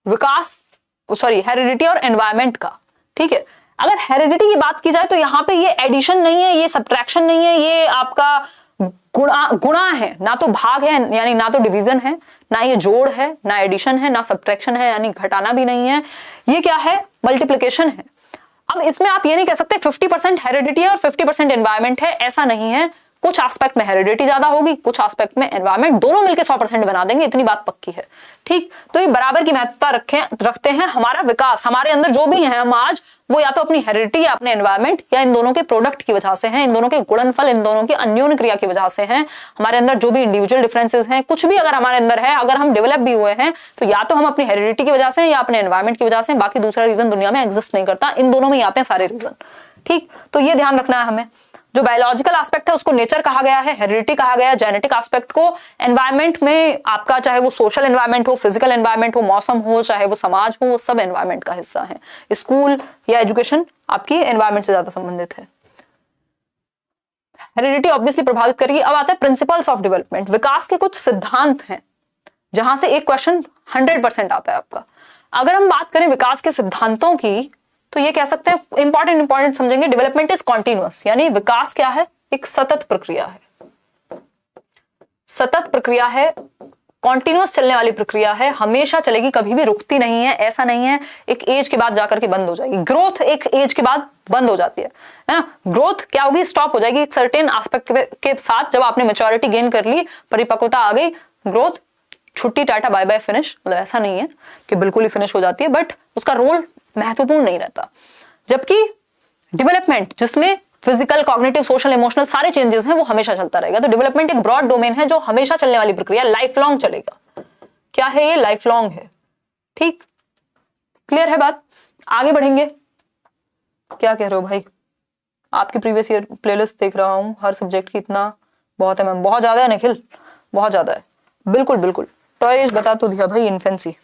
A: विकास हेरिडिटी और एनवायरमेंट का, ठीक है। अगर हेरिडिटी की बात की जाए तो यहाँ पे ये एडिशन नहीं है, ये सब्ट्रैक्शन नहीं है, ये आपका गुणा है, ना तो भाग है यानी ना तो डिवीजन है, ना ये जोड़ है, ना एडिशन है, ना सब्ट्रैक्शन है यानी घटाना भी नहीं है, ये क्या है, मल्टीप्लिकेशन है। अब इसमें आप ये नहीं कह सकते 50% हेरिडिटी है और 50% एनवायरमेंट है, ऐसा नहीं है। कुछ एस्पेक्ट में हेरिडिटी ज्यादा होगी, कुछ एस्पेक्ट में एनवायरमेंट, दोनों मिलकर 100% बना देंगे, इतनी बात पक्की है, ठीक। तो ये बराबर की महत्वता रखते हैं। हमारा विकास, हमारे अंदर जो भी है हम आज, वो या तो अपनी हेरिडिटी या अपने एनवायरमेंट या इन दोनों के प्रोडक्ट की वजह से हैं, इन दोनों के गुणनफल, इन दोनों की अन्योन्य क्रिया की वजह से हैं। हमारे अंदर जो भी इंडिविजुअल डिफरेंसेस हैं, कुछ भी अगर हमारे अंदर है, अगर हम डेवलप भी हुए हैं तो या तो हम अपनी हेरिडिटी की वजह से या अपने एनवायरमेंट की वजह से, बाकी दूसरा रीजन दुनिया में एग्जिस्ट नहीं करता, इन दोनों में ही आते हैं सारे रीजन, ठीक। तो ये ध्यान रखना है हमें। जो बायोलॉजिकल एस्पेक्ट है उसको नेचर कहा गया है, हेरिडिटी कहा गया है, जेनेटिक एस्पेक्ट को एनवायरमेंट में आपका, चाहे वो सोशल एनवायरमेंट हो, फिजिकल एनवायरमेंट हो, मौसम हो, चाहे वो समाज हो, वो सब एनवायरमेंट का हिस्सा है। स्कूल या एजुकेशन आपकी एनवायरमेंट से ज्यादा संबंधित है। हेरिडिटी ऑब्वियसली प्रभावित करेगी। अब आता है प्रिंसिपल्स ऑफ डेवलपमेंट, विकास के कुछ सिद्धांत हैं जहां से एक क्वेश्चन 100% आता है आपका। अगर हम बात करें विकास के सिद्धांतों की तो ये कह सकते हैं इंपॉर्टेंट समझेंगे, डेवलपमेंट इज कॉन्टिन्यूअस, यानी विकास क्या है, एक सतत प्रक्रिया है, सतत प्रक्रिया है, कॉन्टिन्यूअस चलने वाली प्रक्रिया है, हमेशा चलेगी, कभी भी रुकती नहीं है। ऐसा नहीं है एक एज के बाद जाकर के बंद हो जाएगी। ग्रोथ एक एज के बाद बंद हो जाती है ना। ग्रोथ क्या होगी, स्टॉप हो जाएगी एक सर्टेन एस्पेक्ट के साथ। जब आपने मैच्योरिटी गेन कर ली, परिपक्वता आ गई, ग्रोथ छुट्टी, टाटा बाय बाय, फिनिश। मतलब ऐसा नहीं है कि बिल्कुल ही फिनिश हो जाती है, बट उसका रोल महत्वपूर्ण नहीं रहता। जबकि डेवलपमेंट जिसमें फिजिकल, कॉग्निटिव, सोशल, इमोशनल सारे चेंजेस हैं, वो हमेशा चलता रहेगा। तो डेवलपमेंट एक ब्रॉड डोमेन है जो हमेशा चलने वाली प्रक्रिया, लाइफ लॉन्ग चलेगा। क्या है ये, लाइफ लॉन्ग है। ठीक, क्लियर है बात। आगे बढ़ेंगे। क्या कह रहे हो भाई, आपकी प्रीवियस ईयर प्लेलिस्ट देख रहा हूं, हर सब्जेक्ट की इतना बहुत है मैम, बहुत ज्यादा है निखिल, बहुत ज्यादा है। बिल्कुल बिल्कुल, टॉयज बता तो दिया भाई, इन्फेंसी,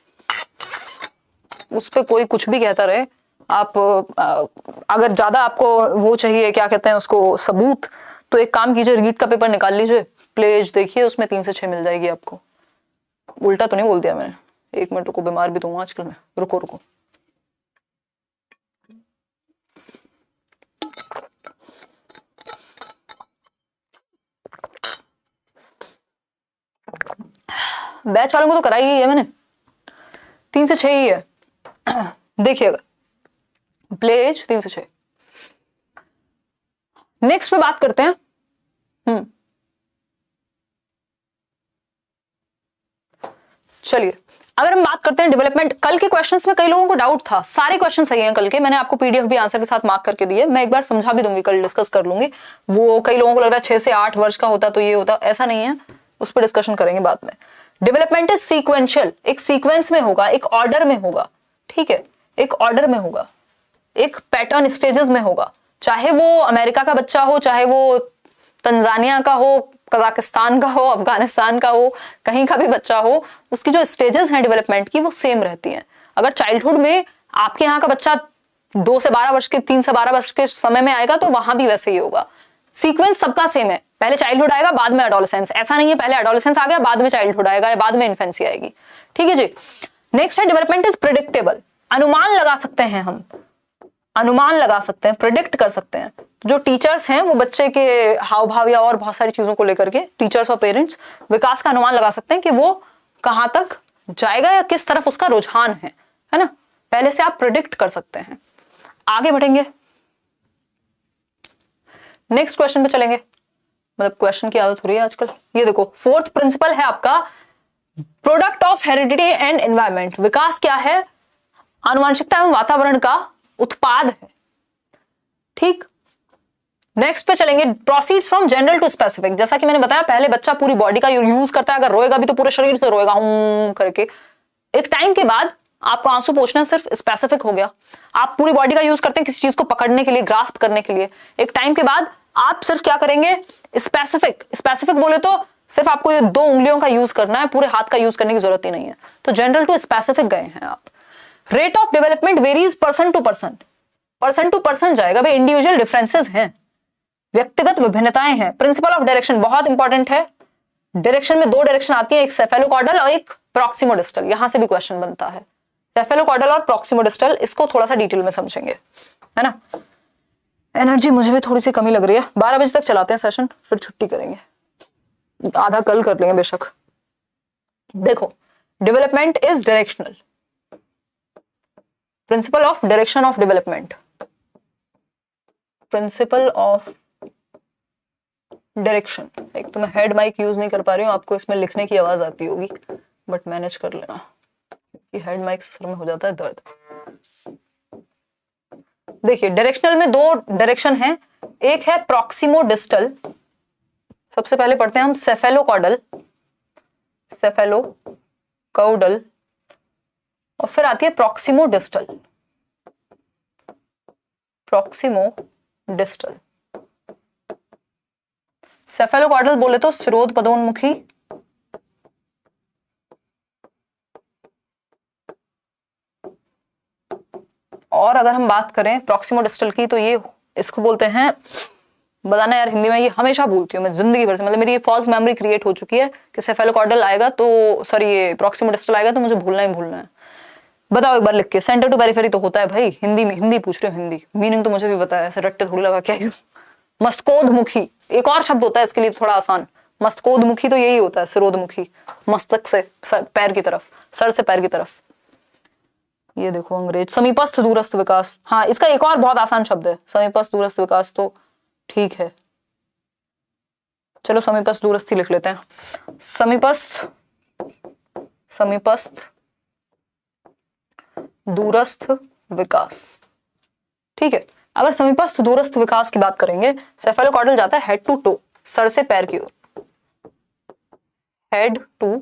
A: उस पर कोई कुछ भी कहता रहे। आप अगर ज्यादा आपको वो चाहिए, क्या कहते हैं उसको, सबूत, तो एक काम कीजिए, रीट का पेपर निकाल लीजिए, प्लेज देखिए, उसमें 3 से 6 मिल जाएगी आपको। उल्टा तो नहीं बोल दिया मैंने? 1 मिनट रुको, बीमार भी तो हूं आजकल मैं, रुको। बैच वालों को तो कराई ही है मैंने, 3 से 6 ही है। देखिएगा, प्लेज 3 से 6। नेक्स्ट पे बात करते हैं। चलिए, अगर हम बात करते हैं डेवलपमेंट, कल के क्वेश्चंस में कई लोगों को डाउट था, सारे क्वेश्चन सही हैं कल के, मैंने आपको पीडीएफ भी आंसर के साथ मार्क करके दिए, मैं एक बार समझा भी दूंगी, कल डिस्कस कर लूंगी। वो कई लोगों को लग रहा है 6 से 8 वर्ष का होता तो ये होता, ऐसा नहीं है, उस पर डिस्कशन करेंगे बाद में। डेवलपमेंट इज सीक्वेंशियल, एक सीक्वेंस में होगा, एक ऑर्डर में होगा, ठीक है, एक ऑर्डर में होगा, एक पैटर्न स्टेजेस में होगा। चाहे वो अमेरिका का बच्चा हो, चाहे वो तंजानिया का हो, कजाकिस्तान का हो, अफगानिस्तान का हो, कहीं का भी बच्चा हो, उसकी जो स्टेजेस हैं डेवलपमेंट की वो सेम रहती हैं। अगर चाइल्डहुड में आपके यहाँ का बच्चा 2 से 12 वर्ष के, 3 से 12 वर्ष के समय में आएगा तो वहां भी वैसे ही होगा। सीक्वेंस सबका सेम है, पहले चाइल्डहुड आएगा, बाद में एडोलेसेंस। ऐसा नहीं है पहले एडोलेसेंस आ गया, बाद में चाइल्डहुड आएगा, या बाद में इन्फेंसी आएगी। ठीक है जी। नेक्स्ट है डेवलपमेंट इज प्रिडिक्टेबल, अनुमान लगा सकते हैं हम, अनुमान लगा सकते हैं, प्रिडिक्ट कर सकते हैं। जो टीचर्स हैं वो बच्चे के हाव भाव या और बहुत सारी चीजों को लेकर के, टीचर्स और पेरेंट्स विकास का अनुमान लगा सकते हैं कि वो कहां तक जाएगा या किस तरफ उसका रुझान है ना, पहले से आप प्रिडिक्ट कर सकते हैं। आगे बढ़ेंगे, नेक्स्ट क्वेश्चन पे चलेंगे। मतलब क्वेश्चन की आदत हो रही है आजकल। ये देखो, 4th प्रिंसिपल है आपका, product of heredity and environment. विकास क्या है, आनुवंशिकता एवं वातावरण का उत्पाद है। ठीक, नेक्स्ट पे चलेंगे, proceeds from general to specific. जैसा कि मैंने बताया, पहले बच्चा पूरी बॉडी का यूज करता है, अगर रोएगा भी तो पूरे शरीर से रोएगा करके। एक टाइम के बाद आपको आंसू पोंछना सिर्फ स्पेसिफिक हो गया, आप पूरी बॉडी का यूज करते हैं किसी चीज को पकड़ने के लिए, ग्रास्प करने के लिए। एक टाइम के बाद आप सिर्फ क्या करेंगे, स्पेसिफिक। स्पेसिफिक बोले तो सिर्फ आपको ये 2 उंगलियों का यूज करना है, पूरे हाथ का यूज करने की जरूरत ही नहीं है। तो जनरल टू स्पेसिफिक गए हैं आप। Rate of development varies person to person जाएगा भाई, इंडिविजुअल डिफरेंसेस हैं, व्यक्तिगत विभिन्नताएं हैं। प्रिंसिपल ऑफ डायरेक्शन बहुत इंपॉर्टेंट है। डायरेक्शन में 2 डायरेक्शन आती है, एक सेफेलोकॉर्डल और एक प्रॉक्सिमोडिस्टल। यहां से भी क्वेश्चन बनता है, सेफेलोकॉर्डल और प्रॉक्सिमोडिस्टल। इसको थोड़ा सा डिटेल में समझेंगे, है ना। एनर्जी मुझे भी थोड़ी सी कमी लग रही है, 12 बजे तक चलाते हैं सेशन, फिर छुट्टी करेंगे, आधा कल कर लेंगे बेशक। देखो, development is directional, principal of direction of development, principal of direction. एक तो मैं हेड माइक यूज नहीं कर पा रही हूँ, आपको इसमें लिखने की आवाज आती होगी, बट मैनेज कर लेना, क्योंकि हेड माइक से सर में हो जाता है दर्द। देखिए, डायरेक्शनल में 2 डायरेक्शन है, एक है प्रॉक्सिमोडिस्टल। सबसे पहले पढ़ते हैं हम सेफेलोकॉर्डल, सेफेलोकॉर्डल, और फिर आती है प्रॉक्सिमोडिस्टल, प्रॉक्सिमोडिस्टल। सेफेलोकॉर्डल बोले तो स्रोत पदोन्मुखी, और अगर हम बात करें प्रॉक्सिमोडिस्टल की तो ये इसको बोलते हैं, बताना यार हिंदी में, ये हमेशा भूलती हूँ मैं जिंदगी भर से, मतलब मेरी ये फॉल्स मेमोरी क्रिएट हो चुकी है कि सेफेलोकॉर्डल आएगा तो सॉरी ये प्रॉक्सिमोडिस्टल आएगा तो मुझे भूलना ही भूलना है। बताओ एक बार लिख के, सेंटर टू पेरिफेरी तो होता है भाई हिंदी में, हिंदी पूछ रहे हो हिंदी, मीनिंग तो मुझे भी पता है, ऐसे रट्टे थोड़ी लगा क्या। मस्तकोदमुखी एक और शब्द होता है इसके लिए थोड़ा आसान, मस्तकोदमुखी तो यही होता है, सिरोदमुखी, मस्तक से पैर की तरफ, सर से पैर की तरफ। ये देखो अंग्रेज, समीपस्थ दूरस्थ विकास, हाँ इसका एक और बहुत आसान शब्द है समीपस्थ दूरस्थ विकास, तो ठीक है चलो समीपस्थ दूरस्थ ही लिख लेते हैं। समीपस्थ दूरस्थ विकास, ठीक है। अगर समीपस्थ दूरस्थ विकास की बात करेंगे, सेफेलोकॉर्डल जाता है हेड टू टो, सर से पैर की ओर, हेड टू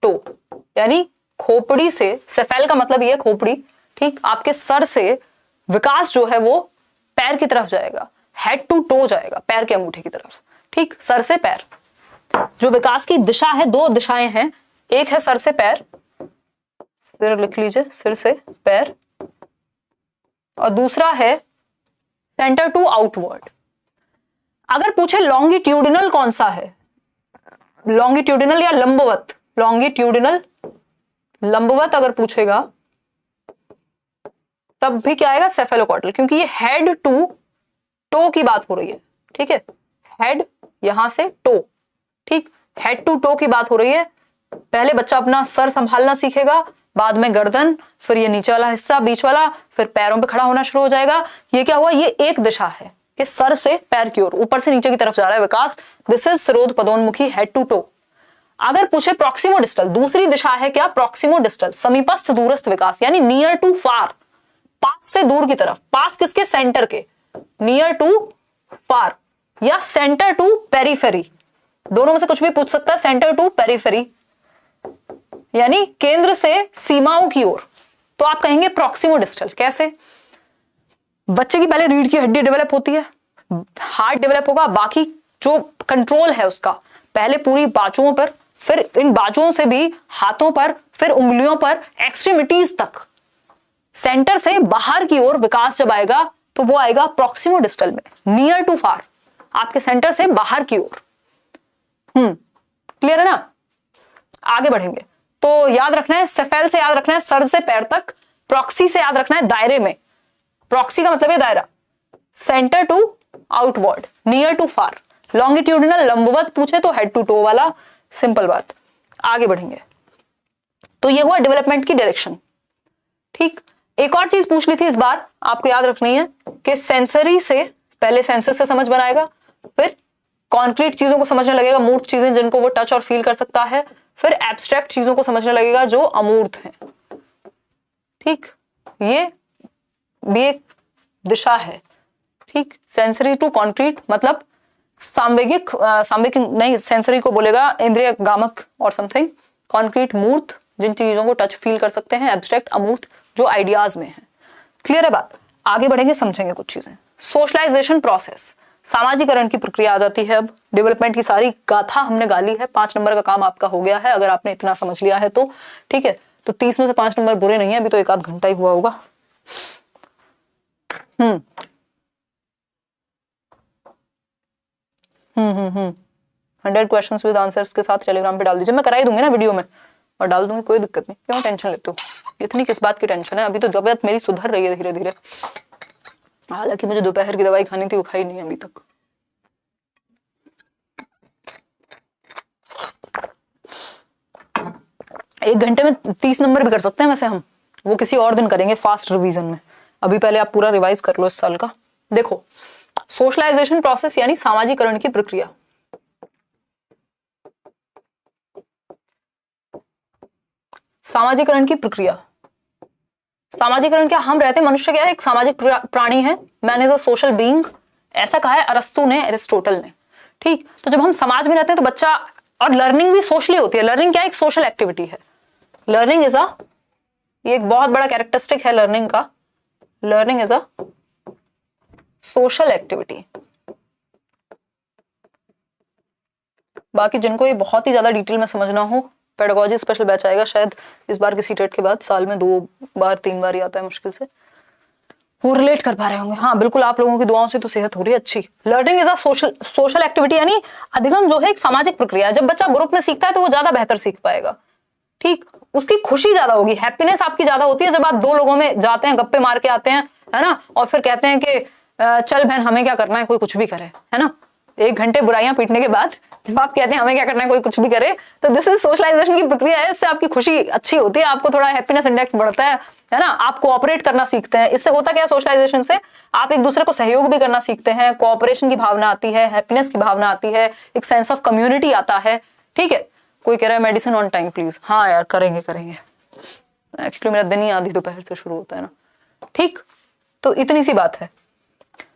A: टो, यानी खोपड़ी से, सेफेल का मतलब ये खोपड़ी, ठीक, आपके सर से विकास जो है वो पैर की तरफ जाएगा, हेड टू टो जाएगा, पैर के अंगूठे की तरफ, ठीक, सर से पैर। जो विकास की दिशा है, दो दिशाएं हैं, एक है सर से पैर, सिर लिख लीजिए, सिर से पैर, और दूसरा है सेंटर टू आउटवर्ड। अगर पूछे लॉन्गिट्यूडिनल कौन सा है, लॉन्गिट्यूडिनल या लंबवत, लॉन्गिट्यूडिनल लंबवत अगर पूछेगा तब भी क्या आएगा, सेफेलोकॉर्डल, क्योंकि ये हेड टू टो की बात हो रही है, ठीक है, हेड यहां से टो, ठीक, हेड टू टो की बात हो रही है। पहले बच्चा अपना सर संभालना सीखेगा, बाद में गर्दन, फिर ये नीचे वाला हिस्सा, बीच वाला, फिर पैरों पे खड़ा होना शुरू हो जाएगा। ये क्या हुआ, ये एक दिशा है कि सर से पैर की ओर, ऊपर से नीचे की तरफ जा रहा है विकास, दिस इज सिरोध पदोन्मुखी, हेड टू टो। अगर पूछे प्रॉक्सिमोडिस्टल, दूसरी दिशा है क्या, प्रॉक्सिमोडिस्टल, समीपस्थ दूरस्थ विकास, यानी नियर टू फार, पास से दूर की तरफ, पास किसके, सेंटर के, नियर टू फार या सेंटर टू पेरिफेरी, दोनों में से कुछ भी पूछ सकता है, सेंटर टू पेरिफेरी यानी केंद्र से सीमाओं की ओर, तो आप कहेंगे प्रॉक्सिमोडिस्टल। कैसे, बच्चे की पहले रीढ़ की हड्डी डेवलप होती है, हार्ट डेवलप होगा, बाकी जो कंट्रोल है उसका पहले पूरी बाजुओं पर, फिर इन बाजुओं से भी हाथों पर, फिर उंगलियों पर, एक्सट्रीमिटीज तक, सेंटर से बाहर की ओर विकास जब आएगा तो वो आएगा प्रॉक्सिमोडिस्टल में, नियर टू फार, आपके सेंटर से बाहर की ओर। क्लियर है ना। आगे बढ़ेंगे तो याद रखना है, सेफेल से याद रखना है सर से पैर तक, प्रॉक्सी से याद रखना है दायरे में, प्रॉक्सी का मतलब है दायरा, centre to outward, near to far, longitudinal लंबवत पूछे तो हेड टू टो वाला, सिंपल बात। आगे बढ़ेंगे तो ये हुआ डेवलपमेंट की डायरेक्शन, ठीक। एक और चीज पूछ ली थी इस बार, आपको याद रखनी है कि सेंसरी से, पहले सेंसस से समझ बनाएगा, फिर कॉन्क्रीट चीजों को समझने लगेगा, मूर्त चीजें जिनको वो टच और फील कर सकता है, फिर एब्स्ट्रैक्ट चीजों को समझने लगेगा जो अमूर्त हैं, ठीक, ये भी एक दिशा है, ठीक। सेंसरी टू कॉन्क्रीट मतलब सांवेगिक, सांवेगिक नहीं, सेंसरी को बोलेगा इंद्रिय गामक और समथिंग, कॉन्क्रीट मूर्त जिन चीजों को टच फील कर सकते हैं, एब्स्ट्रैक्ट अमूर्त जो आइडियाज में है। क्लियर है बात। आगे बढ़ेंगे, समझेंगे कुछ चीजें। सोशलाइजेशन प्रोसेस, सामाजिकरण की प्रक्रिया आ जाती है। अब डेवलपमेंट की सारी गाथा हमने गाली है, 5 नंबर का काम आपका हो गया है अगर आपने इतना समझ लिया है तो, ठीक है। तो 30 में से 5 नंबर बुरे नहीं है, अभी तो 1 आध घंटा ही हुआ होगा। 100 क्वेश्चंस विद आंसर्स के साथ टेलीग्राम पे डाल दीजिए, मैं करा ही दूंगी ना वीडियो में और डाल दूंगी, कोई दिक्कत नहीं। क्यों टेंशन लेते हो, इतनी किस बात की टेंशन है, अभी तो तबीयत मेरी सुधर रही है धीरे धीरे। हालांकि मुझे दोपहर की दवाई खानी थी, वो खाई नहीं अभी तक। एक घंटे में 30 नंबर भी कर सकते हैं वैसे हम, वो किसी और दिन करेंगे फास्ट रिवीजन में। अभी पहले आप पूरा रिवाइज कर लो इस साल का। देखो, सोशलाइजेशन प्रोसेस यानी सामाजिकरण की प्रक्रिया। सामाजिकरण की प्रक्रिया, सामाजिकरण क्या, हम रहते, मनुष्य क्या है, एक सामाजिक प्राणी है, man is a social being, ऐसा कहा है अरस्तु ने, एरिस्टोटल ने, ठीक। तो जब हम समाज में रहते हैं तो बच्चा, और लर्निंग भी सोशली होती है। लर्निंग क्या, एक सोशल एक्टिविटी है। लर्निंग इज अ, ये एक बहुत बड़ा कैरेक्टरिस्टिक है लर्निंग का, learning is a social activity. बाकी जिनको ये बहुत ही ज्यादा डिटेल में समझना हो, पेडागोजी स्पेशल बैच आएगा शायद इस बार की सीटेट के बाद, साल में 2 बार 3 बार ही आता है मुश्किल से, वो रिलेट कर पा रहे होंगे। हाँ बिल्कुल, आप लोगों की दुआओं से तो सेहत हो रही है अच्छी। Learning is a social activity, यानी अधिगम जो है एक सामाजिक प्रक्रिया है। जब बच्चा ग्रुप में सीखता है तो वो ज्यादा बेहतर सीख पाएगा, ठीक, उसकी खुशी ज्यादा होगी, हैप्पीनेस आपकी ज्यादा होती है जब आप 2 लोगों में जाते हैं, गप्पे मार के आते हैं, है ना, और फिर कहते हैं कि चल बहन हमें क्या करना है, कोई कुछ भी करे, है ना। 1 घंटे बुराइयां पीटने के बाद जब आप कहते हैं हमें क्या करना है, कोई कुछ भी करे, तो दिस इज सोशलाइजेशन की प्रक्रिया है। इससे आपकी खुशी अच्छी होती है, आपको थोड़ा हैप्पीनेस इंडेक्स बढ़ता है ना, आप कोऑपरेट करना सीखते हैं। इससे होता क्या है, सोशलाइजेशन से आप एक दूसरे को सहयोग भी करना सीखते हैं, कोऑपरेशन की भावना आती है, हैप्पीनेस की भावना आती है, एक सेंस ऑफ कम्युनिटी आता है, ठीक है। कोई कह रहा है मेडिसिन ऑन टाइम प्लीज, हाँ यार करेंगे करेंगे, एक्चुअली मेरा दिन ही आधी दोपहर से शुरू होता है ना, ठीक। तो इतनी सी बात है।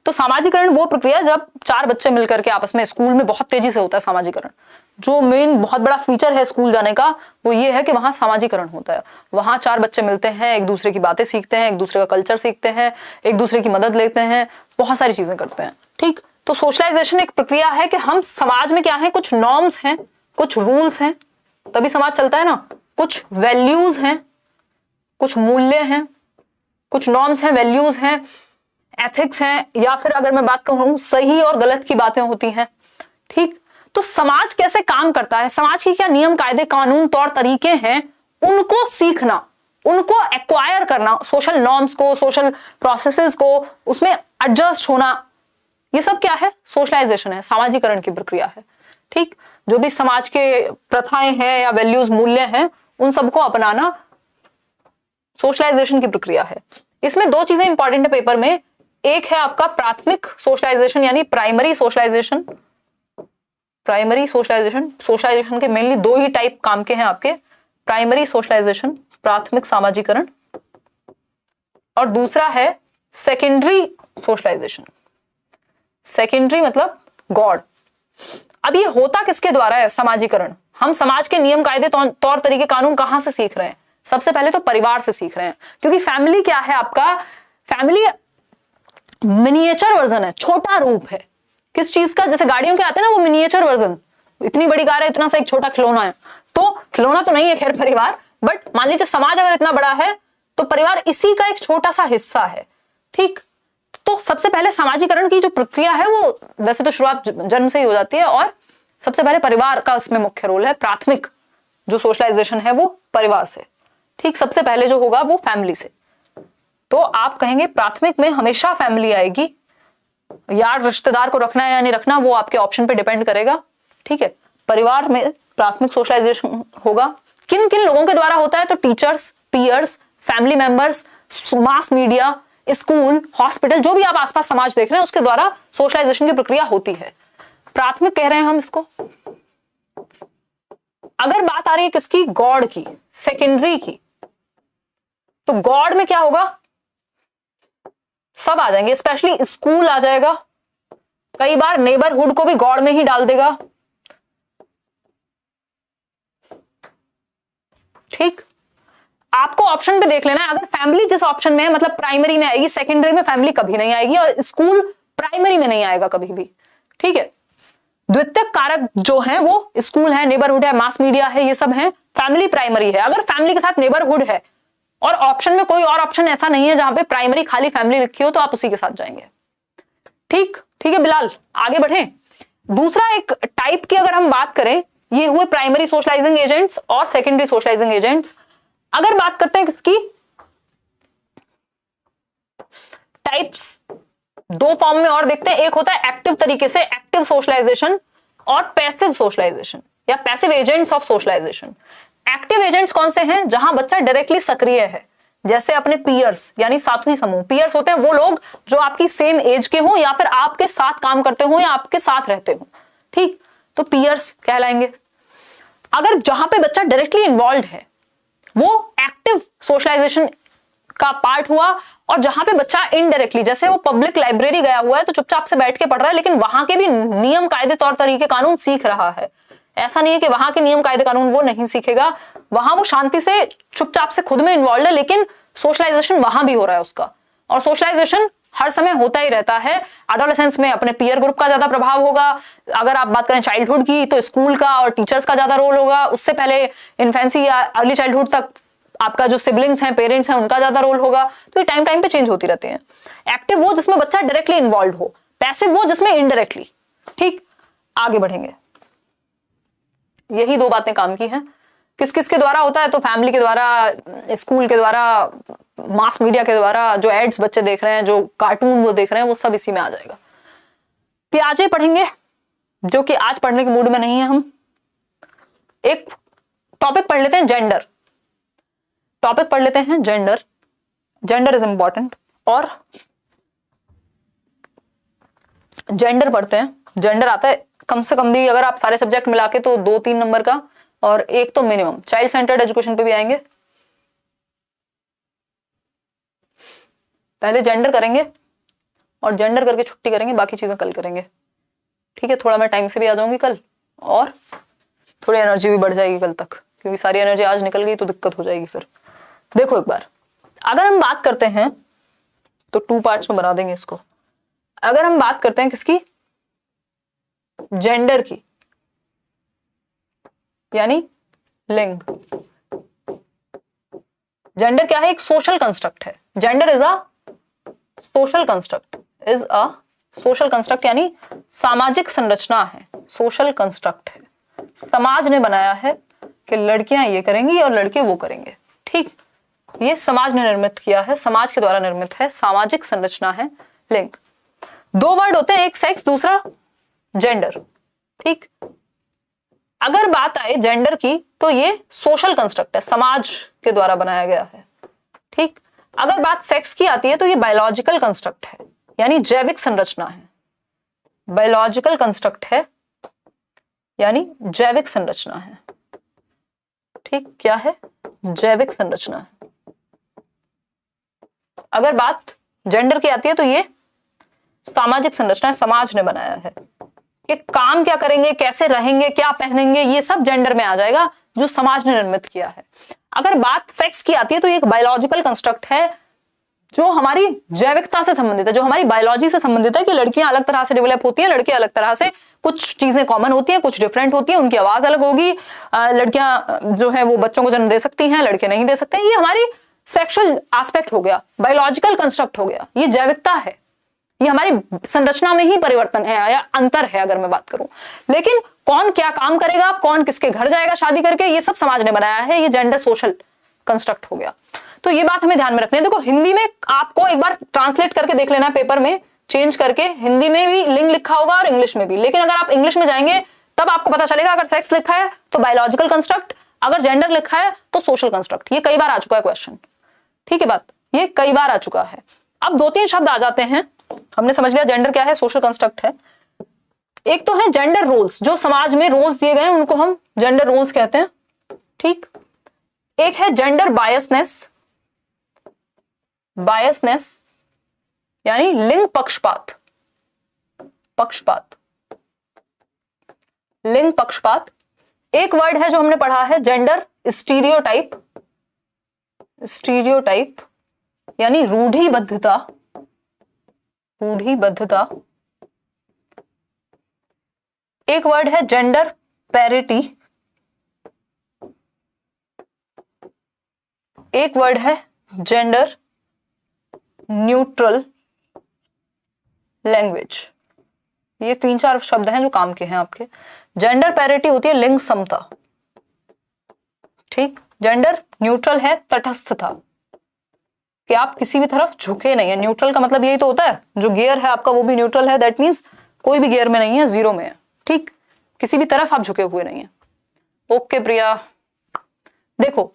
A: तो सामाजिकरण वो प्रक्रिया जब 4 बच्चे मिलकर के आपस में, स्कूल में बहुत तेजी से होता है सामाजिकरण। जो मेन बहुत बड़ा फीचर है स्कूल जाने का वो ये है कि वहां सामाजिकरण होता है। वहां 4 बच्चे मिलते हैं, एक दूसरे की बातें सीखते हैं, एक दूसरे का कल्चर सीखते हैं, एक दूसरे की मदद लेते हैं, बहुत सारी चीजें करते हैं, ठीक। तो सोशलाइजेशन एक प्रक्रिया है कि हम समाज में क्या है, कुछ नॉर्म्स हैं, कुछ रूल्स हैं, तभी समाज चलता है ना, कुछ वैल्यूज हैं, कुछ मूल्य हैं, कुछ नॉर्म्स हैं, वैल्यूज हैं, एथिक्स हैं, या फिर अगर मैं बात करूं सही और गलत की बातें होती हैं, ठीक। तो समाज कैसे काम करता है, समाज की क्या नियम कायदे कानून तौर तरीके हैं, उनको सीखना, उनको एक्वायर करना, सोशल नॉर्म्स को, सोशल प्रोसेसेस को, उसमें एडजस्ट होना, ये सब क्या है, सोशलाइजेशन है, सामाजिकरण की प्रक्रिया है, ठीक। जो भी समाज के प्रथाएं हैं या वैल्यूज मूल्य हैं उन सबको अपनाना सोशलाइजेशन की प्रक्रिया है। इसमें 2 चीजें इंपॉर्टेंट है पेपर में, एक है आपका प्राथमिक सोशलाइजेशन यानी primary socialisation. Primary socialisation, socialisation के मेनली 2 ही टाइप काम के हैं आपके, प्राइमरी सोशलाइजेशन प्राथमिक सामाजिकरण, और दूसरा है सेकेंडरी सोशलाइजेशन। सेकेंडरी मतलब गॉड। अब ये होता किसके द्वारा है सामाजिकरण, हम समाज के नियम कायदे तौर तरीके कानून कहां से सीख रहे हैं, सबसे पहले तो परिवार से सीख रहे हैं, क्योंकि फैमिली क्या है आपका, फैमिली मिनिएचर वर्जन है, छोटा रूप है किस चीज का, जैसे गाड़ियों के आते हैं ना वो मिनिएचर वर्जन, इतनी बड़ी कार है, इतना सा एक छोटा खिलौना है, तो खिलौना तो नहीं है खैर परिवार, बट मान लीजिए समाज अगर इतना बड़ा है तो परिवार इसी का एक छोटा सा हिस्सा है, ठीक। तो सबसे पहले सामाजिकरण की जो प्रक्रिया है वो वैसे तो शुरुआत जन्म से ही हो जाती है, और सबसे पहले परिवार का इसमें मुख्य रोल है, प्राथमिक जो सोशलाइजेशन है वो परिवार से, ठीक, सबसे पहले जो होगा वो फैमिली से। तो आप कहेंगे प्राथमिक में हमेशा फैमिली आएगी, यार रिश्तेदार को रखना है या नहीं रखना वो आपके ऑप्शन पे डिपेंड करेगा, ठीक है। परिवार में प्राथमिक सोशलाइजेशन होगा, किन किन लोगों के द्वारा होता है, तो teachers, peers, family members, mass media, school, hospital, जो भी आप आसपास समाज देख रहे हैं उसके द्वारा सोशलाइजेशन की प्रक्रिया होती है। प्राथमिक कह रहे हैं हम इसको। अगर बात आ रही है किसकी, गॉड की, सेकेंडरी की, तो गॉड में क्या होगा, सब आ जाएंगे, स्पेशली स्कूल आ जाएगा, कई बार नेबरहुड को भी गॉड में ही डाल देगा, ठीक। आपको ऑप्शन पे देख लेना है, अगर फैमिली जिस ऑप्शन में है मतलब प्राइमरी में आएगी, सेकेंडरी में फैमिली कभी नहीं आएगी, और स्कूल प्राइमरी में नहीं आएगा कभी भी, ठीक है। द्वितीयक कारक जो है वो स्कूल है, नेबरहुड है, मास मीडिया है, ये सब है, फैमिली प्राइमरी है। अगर फैमिली के साथ नेबरहुड है और ऑप्शन में कोई और ऑप्शन ऐसा नहीं है जहां पे प्राइमरी खाली फैमिली लिखी हो, तो आप उसी के साथ जाएंगे, ठीक, ठीक है बिलाल, आगे बढ़े। दूसरा एक टाइप की अगर हम बात करें, ये हुए प्राइमरी सोशलाइजिंग एजेंट्स और सेकेंडरी सोशलाइजिंग एजेंट्स। अगर बात करते हैं किसकी, टाइप्स 2 फॉर्म में और देखते हैं, एक होता है एक्टिव तरीके से, एक्टिव सोशलाइजेशन, और पैसिव सोशलाइजेशन या passive agents of socialisation. Active agents कौन से हैं, जहां बच्चा डायरेक्टली सक्रिय है, जैसे अपने पीयर्स यानी साथी समूह। पीयर्स होते हैं वो लोग जो आपकी सेम एज के हों या फिर आपके साथ काम करते हो या आपके साथ रहते हो, ठीक, तो पीयर्स कहलाएंगे। अगर जहां पे बच्चा डायरेक्टली इन्वॉल्व है वो एक्टिव सोशलाइजेशन का पार्ट हुआ, और जहां पे बच्चा इनडायरेक्टली, जैसे वो पब्लिक लाइब्रेरी गया हुआ है तो चुपचाप से बैठ के पढ़ रहा है, लेकिन वहां के भी नियम कायदे तौर तरीके कानून सीख रहा है। ऐसा नहीं है कि वहां के नियम कायदे कानून वो नहीं सीखेगा, वहां वो शांति से चुपचाप से खुद में इन्वॉल्व है, लेकिन सोशलाइजेशन वहां भी हो रहा है उसका। और सोशलाइजेशन हर समय होता ही रहता है। एडोलेसेंस में अपने पीयर ग्रुप का ज्यादा प्रभाव होगा, अगर आप बात करें चाइल्डहुड की तो स्कूल का और टीचर्स का ज्यादा रोल होगा, उससे पहले इन्फेंसी या अर्ली चाइल्डहुड तक आपका जो सिबलिंग्स हैं, पेरेंट्स हैं, उनका ज्यादा रोल होगा। तो ये टाइम टाइम पे चेंज होती रहती है। एक्टिव वो जिसमें बच्चा डायरेक्टली इन्वॉल्व हो, पैसिव वो जिसमें इनडायरेक्टली। ठीक, आगे बढ़ेंगे। यही दो बातें काम की हैं। किस किस के द्वारा होता है? तो फैमिली के द्वारा, स्कूल के द्वारा, मास मीडिया के द्वारा, जो एड्स बच्चे देख रहे हैं, जो कार्टून वो देख रहे हैं, वो सब इसी में आ जाएगा। पियाजे पढ़ेंगे, जो कि आज पढ़ने के मूड में नहीं है हम। एक टॉपिक पढ़ लेते हैं, जेंडर। टॉपिक पढ़ लेते हैं जेंडर। Gender is important. और जेंडर पढ़ते हैं। जेंडर आता है कम से कम भी, अगर आप सारे सब्जेक्ट मिला के, तो 2-3 नंबर का, और एक तो मिनिमम। चाइल्ड सेंटर्ड एजुकेशन पे भी आएंगे। पहले जेंडर करेंगे और जेंडर करके छुट्टी करेंगे, बाकी चीजें कल करेंगे। ठीक है, थोड़ा मैं टाइम से भी आ जाऊंगी कल, और थोड़ी एनर्जी भी बढ़ जाएगी कल तक, क्योंकि सारी एनर्जी आज निकल गई तो दिक्कत हो जाएगी फिर। देखो एक बार, अगर हम बात करते हैं तो 2 पार्ट्स में बना देंगे इसको। अगर हम बात करते हैं किसकी? जेंडर की, यानी लिंग। जेंडर क्या है? एक सोशल कंस्ट्रक्ट है। Gender is a social construct, is a social construct, यानी सामाजिक संरचना है, सोशल कंस्ट्रक्ट है। समाज ने बनाया है कि लड़कियां ये करेंगी और लड़के वो करेंगे। ठीक, ये समाज ने निर्मित किया है, समाज के द्वारा निर्मित है, सामाजिक संरचना है लिंग। 2 वर्ड होते हैं, एक सेक्स, दूसरा जेंडर। ठीक, अगर बात आए जेंडर की, तो ये सोशल कंस्ट्रक्ट है, समाज के द्वारा बनाया गया है। ठीक, अगर बात सेक्स की आती है तो ये बायोलॉजिकल कंस्ट्रक्ट है, यानी जैविक संरचना है। बायोलॉजिकल कंस्ट्रक्ट है, यानी जैविक संरचना है। ठीक, क्या है? जैविक संरचना है। अगर बात जेंडर की आती है तो ये सामाजिक संरचना है, समाज ने बनाया है। कि काम क्या करेंगे, कैसे रहेंगे, क्या पहनेंगे, ये सब जेंडर में आ जाएगा, जो समाज ने निर्मित किया है। अगर बात सेक्स की आती है तो ये एक बायोलॉजिकल कंस्ट्रक्ट है, जो हमारी जैविकता से संबंधित है, जो हमारी बायोलॉजी से संबंधित है, कि लड़कियां अलग तरह से डेवलप होती हैं, लड़के अलग तरह से, कुछ चीजें कॉमन होती हैं, कुछ डिफरेंट होती हैं, उनकी आवाज अलग होगी। लड़कियां जो है वो बच्चों को जन्म दे सकती हैं, लड़के नहीं दे सकते। ये हमारी सेक्सुअल एस्पेक्ट हो गया, बायोलॉजिकल कंस्ट्रक्ट हो गया, ये जैविकता है, ये हमारी संरचना में ही परिवर्तन है या अंतर है, अगर मैं बात करूं। लेकिन कौन क्या काम करेगा, कौन किसके घर जाएगा शादी करके, ये सब समाज ने बनाया है, ये जेंडर सोशल कंस्ट्रक्ट हो गया। तो ये बात हमें ध्यान में रखनी है। देखो, हिंदी में आपको एक बार ट्रांसलेट करके देख लेना पेपर में, चेंज करके, हिंदी में भी लिंग लिखा होगा और इंग्लिश में भी। लेकिन अगर आप इंग्लिश में जाएंगे तब आपको पता चलेगा, अगर सेक्स लिखा है तो बायोलॉजिकल कंस्ट्रक्ट, अगर जेंडर लिखा है तो सोशल कंस्ट्रक्ट। ये कई बार आ चुका है क्वेश्चन। ठीक है बात, ये कई बार आ चुका है। अब 2-3 शब्द आ जाते हैं। हमने समझ लिया जेंडर क्या है, सोशल कंस्ट्रक्ट है। एक तो है जेंडर रोल्स, जो समाज में रोल्स दिए गए हैं उनको हम जेंडर रोल्स कहते हैं। ठीक, एक है जेंडर बायसनेस। बायसनेस यानी लिंग पक्षपात। पक्षपात, लिंग पक्षपात। एक वर्ड है जो हमने पढ़ा है, जेंडर स्टीरियोटाइप। स्टीरियोटाइप यानी रूढ़िबद्धता। रूढ़िबद्धता। एक वर्ड है जेंडर पैरिटी। एक वर्ड है जेंडर न्यूट्रल लैंग्वेज। ये 3-4 शब्द हैं जो काम के हैं आपके। जेंडर पैरिटी होती है लिंग समता। ठीक, जेंडर न्यूट्रल है तटस्थता, कि आप किसी भी तरफ झुके नहीं है। न्यूट्रल का मतलब यही तो होता है, जो गियर है आपका वो भी न्यूट्रल है, दैट मींस कोई भी गियर में नहीं है, जीरो में है। ठीक, किसी भी तरफ आप झुके हुए नहीं है। ओके प्रिया, देखो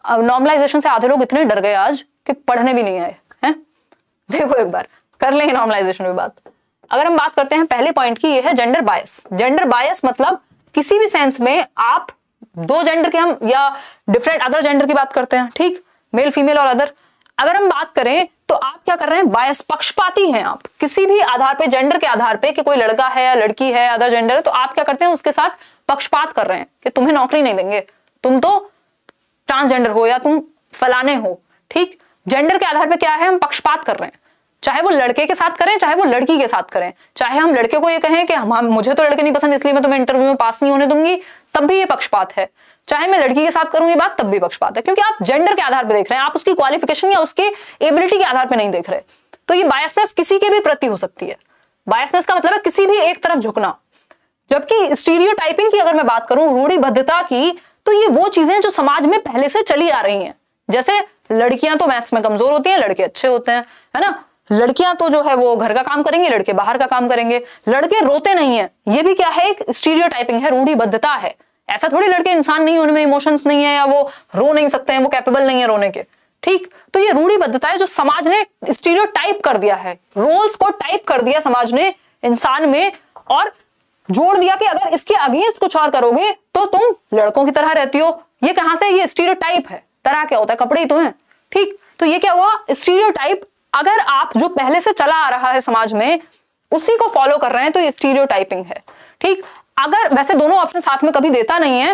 A: नॉर्मलाइजेशन से आधे लोग इतने डर गए आज कि पढ़ने भी नहीं आए हैं। देखो एक बार कर लेंगे नॉर्मलाइजेशन में बात। अगर हम बात करते हैं पहले पॉइंट की, ये है जेंडर बायस। जेंडर बायस मतलब किसी भी सेंस में आप 2 जेंडर के, हम या डिफरेंट अदर जेंडर की बात करते हैं, ठीक, मेल फीमेल और अदर। अगर हम बात करें तो आप क्या कर रहे हैं, बायस, पक्षपाती हैं आप किसी भी आधार पे, जेंडर के आधार पे, कि कोई लड़का है या लड़की है, अदर जेंडर है, तो आप क्या करते हैं, उसके साथ पक्षपात कर रहे हैं कि तुम्हें नौकरी नहीं देंगे, तुम तो ट्रांसजेंडर हो या तुम फलाने हो। ठीक, जेंडर के आधार पे क्या है, हम पक्षपात कर रहे हैं, चाहे वो लड़के के साथ करें चाहे वो लड़की के साथ करें। चाहे हम लड़के को ये कहें कि हम मुझे तो लड़के नहीं पसंद इसलिए मैं तुम्हें इंटरव्यू में पास नहीं होने दूंगी, तब भी ये पक्षपात है। चाहे मैं लड़की के साथ करूं ये बात, तब भी पक्षपात है, क्योंकि आप जेंडर के आधार पर देख रहे हैं, आप उसकी क्वालिफिकेशन या उसकी एबिलिटी के आधार पर नहीं देख रहे। तो ये बायसनेस किसी के भी प्रति हो सकती है। बायसनेस का मतलब है किसी भी एक तरफ झुकना। जबकि स्टीरियोटाइपिंग की अगर मैं बात करूं, रूढ़िबद्धता की, तो ये वो चीजें जो समाज में पहले से चली आ रही हैं। जैसे लड़कियां तो मैथ्स में कमजोर होती हैं, लड़के अच्छे होते हैं, है ना। लड़कियां तो जो है वो घर का काम करेंगे, लड़के बाहर का काम करेंगे, लड़के रोते नहीं है, ये भी क्या है, एक स्टीरियोटाइपिंग है, रूढ़िबद्धता है। ऐसा थोड़ी लड़के इंसान नहीं है, उनमें इमोशंस नहीं है या वो रो नहीं सकते हैं, वो कैपेबल नहीं है रोने के। ठीक, तो ये रूढ़िबद्धता है जो समाज ने स्टीरियोटाइप कर दिया है, रोल्स को टाइप कर दिया समाज ने इंसान में, और जोड़ दिया कि अगर इसके अगेंस्ट कुछ और करोगे तो तुम लड़कों की तरह रहती हो। ये कहां से, ये स्टीरियोटाइप है। तरह क्या होता है, कपड़े ही तो हैं। ठीक, तो ये क्या हुआ, स्टीरियोटाइप। अगर आप जो पहले से चला आ रहा है समाज में उसी को फॉलो कर रहे हैं तो ये स्टीरियोटाइपिंग है। ठीक, अगर वैसे दोनों ऑप्शन साथ में कभी देता नहीं है।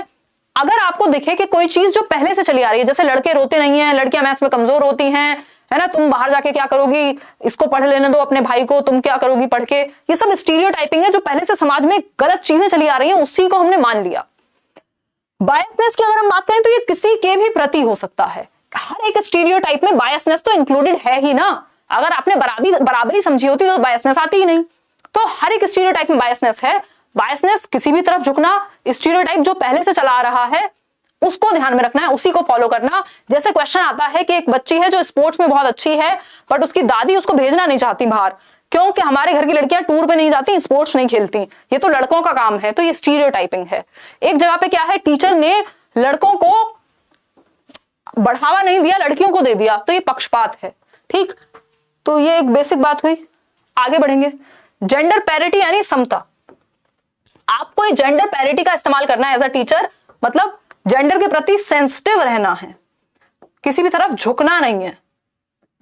A: अगर आपको दिखे कि कोई चीज जो पहले से चली आ रही है, जैसे लड़के रोते नहीं है, लड़कियां मैथ्स में कमजोर होती हैं, है ना, तुम बाहर जाके क्या करोगी, इसको पढ़ लेने दो अपने भाई को, तुम क्या करोगी पढ़ के, ये सब स्टीरियोटाइपिंग है जो पहले से समाज में गलत चीजें चली आ रही हैं, उसी को हमने मान लिया। बायसनेस की अगर हम बात करें तो ये किसी के भी प्रति हो सकता है। हर एक स्टीरियोटाइप में बायसनेस तो इंक्लूडेड है ही ना। अगर आपने बराबरी समझी होती तो बायसनेस आती ही नहीं। तो हर एक स्टीरियोटाइप में बायसनेस है। बायसनेस किसी भी तरफ झुकना, स्टीरियोटाइप जो पहले से चला आ रहा है उसको ध्यान में रखना है, उसी को फॉलो करना। जैसे क्वेश्चन आता है कि एक बच्ची है जो स्पोर्ट्स में बहुत अच्छी है बट उसकी दादी उसको भेजना नहीं चाहती बाहर, क्योंकि हमारे घर की लड़कियां टूर पे नहीं जाती, स्पोर्ट्स नहीं खेलती, ये तो लड़कों का काम है। तो ये स्टीरियोटाइपिंग है। एक जगह पे क्या है, टीचर ने लड़कों को बढ़ावा नहीं दिया, लड़कियों को दे दिया, तो ये पक्षपात है। ठीक, तो ये एक बेसिक बात हुई। आगे बढ़ेंगे, जेंडर पैरिटी यानी समता। आपको जेंडर पैरिटी का इस्तेमाल करना है एज अ टीचर, मतलब जेंडर के प्रति सेंसिटिव रहना है, किसी भी तरफ झुकना नहीं है।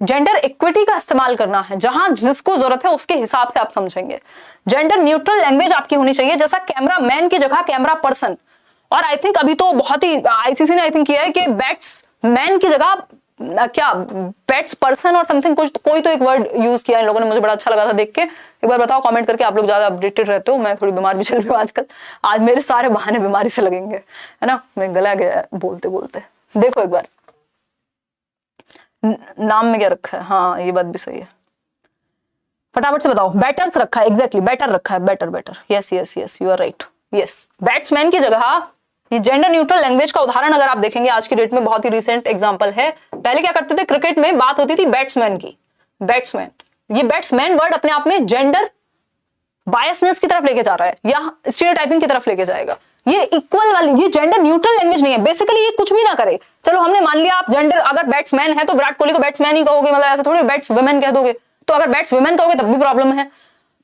A: जेंडर इक्विटी का इस्तेमाल करना है, जहां जिसको जरूरत है उसके हिसाब से आप समझेंगे। जेंडर न्यूट्रल लैंग्वेज आपकी होनी चाहिए, जैसा कैमरा मैन की जगह कैमरा पर्सन। और आई थिंक अभी तो बहुत ही आईसीसी ने आई थिंक किया है कि बैट्स मैन की जगह क्या बैट्स पर्सन और समथिंग, कुछ कोई तो एक वर्ड यूज किया इन लोगों ने, मुझे बड़ा अच्छा लगा था देख के। एक बार बताओ कमेंट करके, आप लोग ज्यादा अपडेटेड रहते हो, मैं थोड़ी बीमार भी चल रही हूँ आजकल। आज मेरे सारे बहाने बीमारी से लगेंगे, है ना, मैं गला गया बोलते बोलते। देखो एक बार नाम में क्या रखा है, हाँ ये बात भी सही है, फटाफट से बताओ। बैटर्स रखा है, एग्जैक्टली बैटर रखा है, batter. Yes yes yes, you are right. Yes, batsman की जगह ये जेंडर न्यूट्रल लैंग्वेज का उदाहरण अगर आप देखेंगे आज की डेट में बहुत ही रिसेंट एग्जांपल है। पहले क्या करते थे, क्रिकेट में बात होती थी बैट्समैन की, बैट्समैन। ये बैट्समैन वर्ड अपने आप में जेंडर बायसनेस की तरफ लेके जा रहा है या स्टीरियोटाइपिंग की तरफ लेके जाएगा। ये इक्वल वाली, ये जेंडर न्यूट्रल लैंग्वेज नहीं है। बेसिकली ये कुछ भी ना करे, चलो हमने मान लिया आप जेंडर, अगर बैट्समैन है तो विराट कोहली को बैट्समैन ही कहोगे, मतलब ऐसा थोड़ी बैट्स वुमेन कह दोगे। तो अगर बैट्स वुमेन कहोगे तब भी प्रॉब्लम है।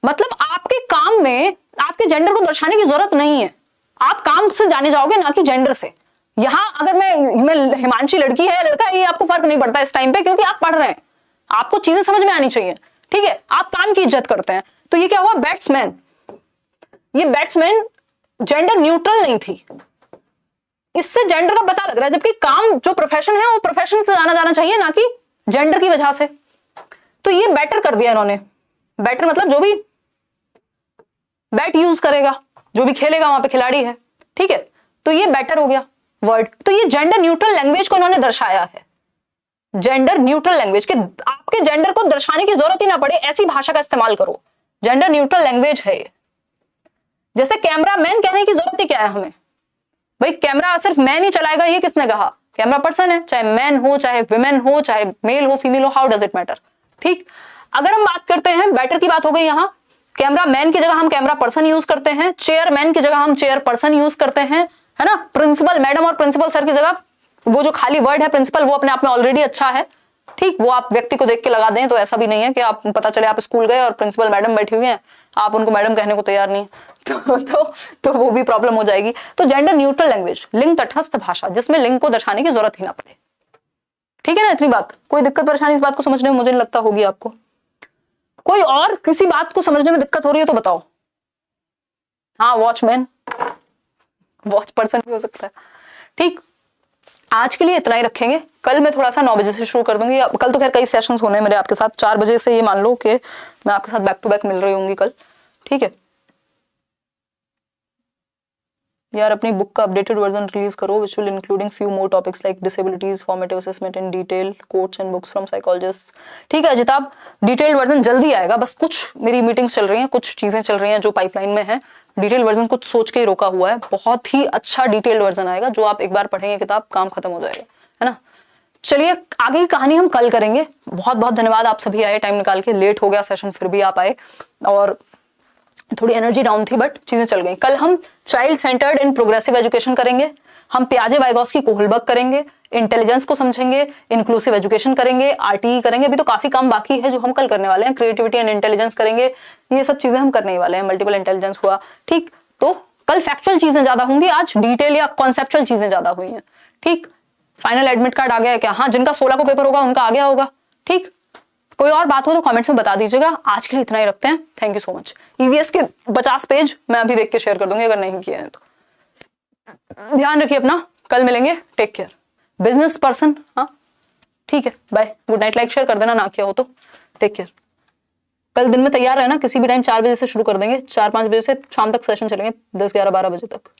A: मतलब आपके काम में आपके जेंडर को दर्शाने की जरूरत नहीं है, आप काम से जाने जाओगे ना कि जेंडर से। यहां अगर मैं हिमांशी लड़की है लड़का, ये आपको फर्क नहीं पड़ता इस टाइम पे, क्योंकि आप पढ़ रहे हैं, आपको चीजें समझ में आनी चाहिए। ठीक है, आप काम की इज्जत करते हैं। तो ये क्या हुआ, बैट्समैन, ये बैट्समैन जेंडर न्यूट्रल नहीं थी, इससे जेंडर का पता लग रहा है। जबकि काम जो प्रोफेशन है वो प्रोफेशन से जाना चाहिए, ना कि जेंडर की वजह से। तो ये बैटर कर दिया इन्होंने। बैटर मतलब जो भी बैट यूज करेगा, जो भी खेलेगा वहां पे खिलाड़ी है। ठीक है, तो ये बैटर हो गया वर्ड। तो ये जेंडर न्यूट्रल लैंग्वेज को इन्होंने दर्शाया है, जेंडर न्यूट्रल लैंग्वेज के आपके जेंडर को दर्शाने की जरूरत ही ना पड़े, ऐसी भाषा का इस्तेमाल करो। जेंडर न्यूट्रल लैंग्वेज है ये। जैसे कैमरा मैन कहने की जरूरत ही क्या है हमें, भाई कैमरा सिर्फ मैन ही चलाएगा, ये किसने कहा, कैमरा पर्सन है, चाहे मैन हो चाहे विमेन हो चाहे मेल हो फीमेल हो, हाउ डज इट मैटर। ठीक, अगर हम बात करते हैं बैटर की बात हो गई, यहां कैमरा मैन की जगह हम कैमरा पर्सन यूज करते हैं, चेयरमैन की जगह हम चेयर पर्सन यूज करते हैं, है ना। प्रिंसिपल मैडम और प्रिंसिपल सर की जगह वो जो खाली वर्ड है प्रिंसिपल, वो अपने आप में ऑलरेडी अच्छा है। ठीक, वो आप व्यक्ति को देख के लगा दें, तो ऐसा भी नहीं है कि आप पता चले आप स्कूल गए और प्रिंसिपल मैडम बैठी हुई हैं, आप उनको मैडम कहने को तैयार नहीं, तो वो भी प्रॉब्लम हो जाएगी। तो जेंडर न्यूट्रल लैंग्वेज, लिंग तटस्थ भाषा, जिसमें लिंग को दर्शाने की जरूरत ही ना पड़े। ठीक है ना, इतनी बात। कोई दिक्कत परेशानी इस बात को समझने में मुझे नहीं लगता होगी आपको। कोई और किसी बात को समझने में दिक्कत हो रही है तो बताओ। हाँ, वॉचमैन, वॉच पर्सन भी हो सकता है। ठीक, आज के लिए इतना ही रखेंगे। कल मैं थोड़ा सा 9 बजे से शुरू कर दूंगी। कल तो खैर कई सेशंस होने हैं मेरे आपके साथ, 4 बजे से ये मान लो कि मैं आपके साथ बैक टू बैक मिल रही होंगी कल। ठीक है, यार अपनी बुक का अपडेटेड वर्जन रिलीज करो which will including few more topics like disabilities, formative assessment in detail, quotes and books from psychologist. ठीक है अजिताभ, डिटेल्ड वर्जन जल्दी आएगा, बस कुछ मेरी मीटिंग्स चल रही हैं, कुछ चीजें चल रही हैं जो पाइपलाइन में है। डिटेल वर्जन कुछ सोच के ही रोका हुआ है, बहुत ही अच्छा डिटेल्ड वर्जन आएगा जो आप एक बार पढ़ेंगे किताब काम खत्म हो जाएगा, है ना। चलिए आगे की कहानी हम कल करेंगे। बहुत बहुत धन्यवाद आप सभी आए टाइम निकाल के, लेट हो गया सेशन फिर भी आप आए, और थोड़ी एनर्जी डाउन थी बट चीजें चल गई। कल हम चाइल्ड सेंटर्ड इन प्रोग्रेसिव एजुकेशन करेंगे, हम पियाजे वाइगोस्की कोहलबर्ग करेंगे, इंटेलिजेंस को समझेंगे, इंक्लूसिव एजुकेशन करेंगे, आरटीई करेंगे। अभी तो काफी काम बाकी है जो हम कल करने वाले हैं, क्रिएटिविटी एंड इंटेलिजेंस करेंगे, ये सब चीजें हम करने ही वाले हैं। मल्टीपल इंटेलिजेंस हुआ, ठीक, तो कल फैक्चुअल चीजें ज्यादा होंगी, आज डिटेल या कॉन्सेप्चुअल चीजें ज्यादा हुई हैं। ठीक, फाइनल एडमिट कार्ड आ गया है क्या? हाँ, जिनका 16 को पेपर होगा उनका आ गया होगा। ठीक, कोई और बात हो तो कमेंट्स में बता दीजिएगा। आज के लिए इतना ही रखते हैं, thank you so much. EVS के 50 पेज मैं अभी देख के शेयर कर दूंगी अगर नहीं किए हैं तो। ध्यान रखिए अपना, कल मिलेंगे, टेक केयर। बिजनेस पर्सन, हाँ ठीक है, bye, good night. Like share कर देना ना किया हो तो, टेक केयर। कल दिन में तैयार रहना, किसी भी टाइम 4 बजे से शुरू कर देंगे, 4-5 बजे से शाम तक सेशन चलेंगे, 10, 11, 12 बजे तक।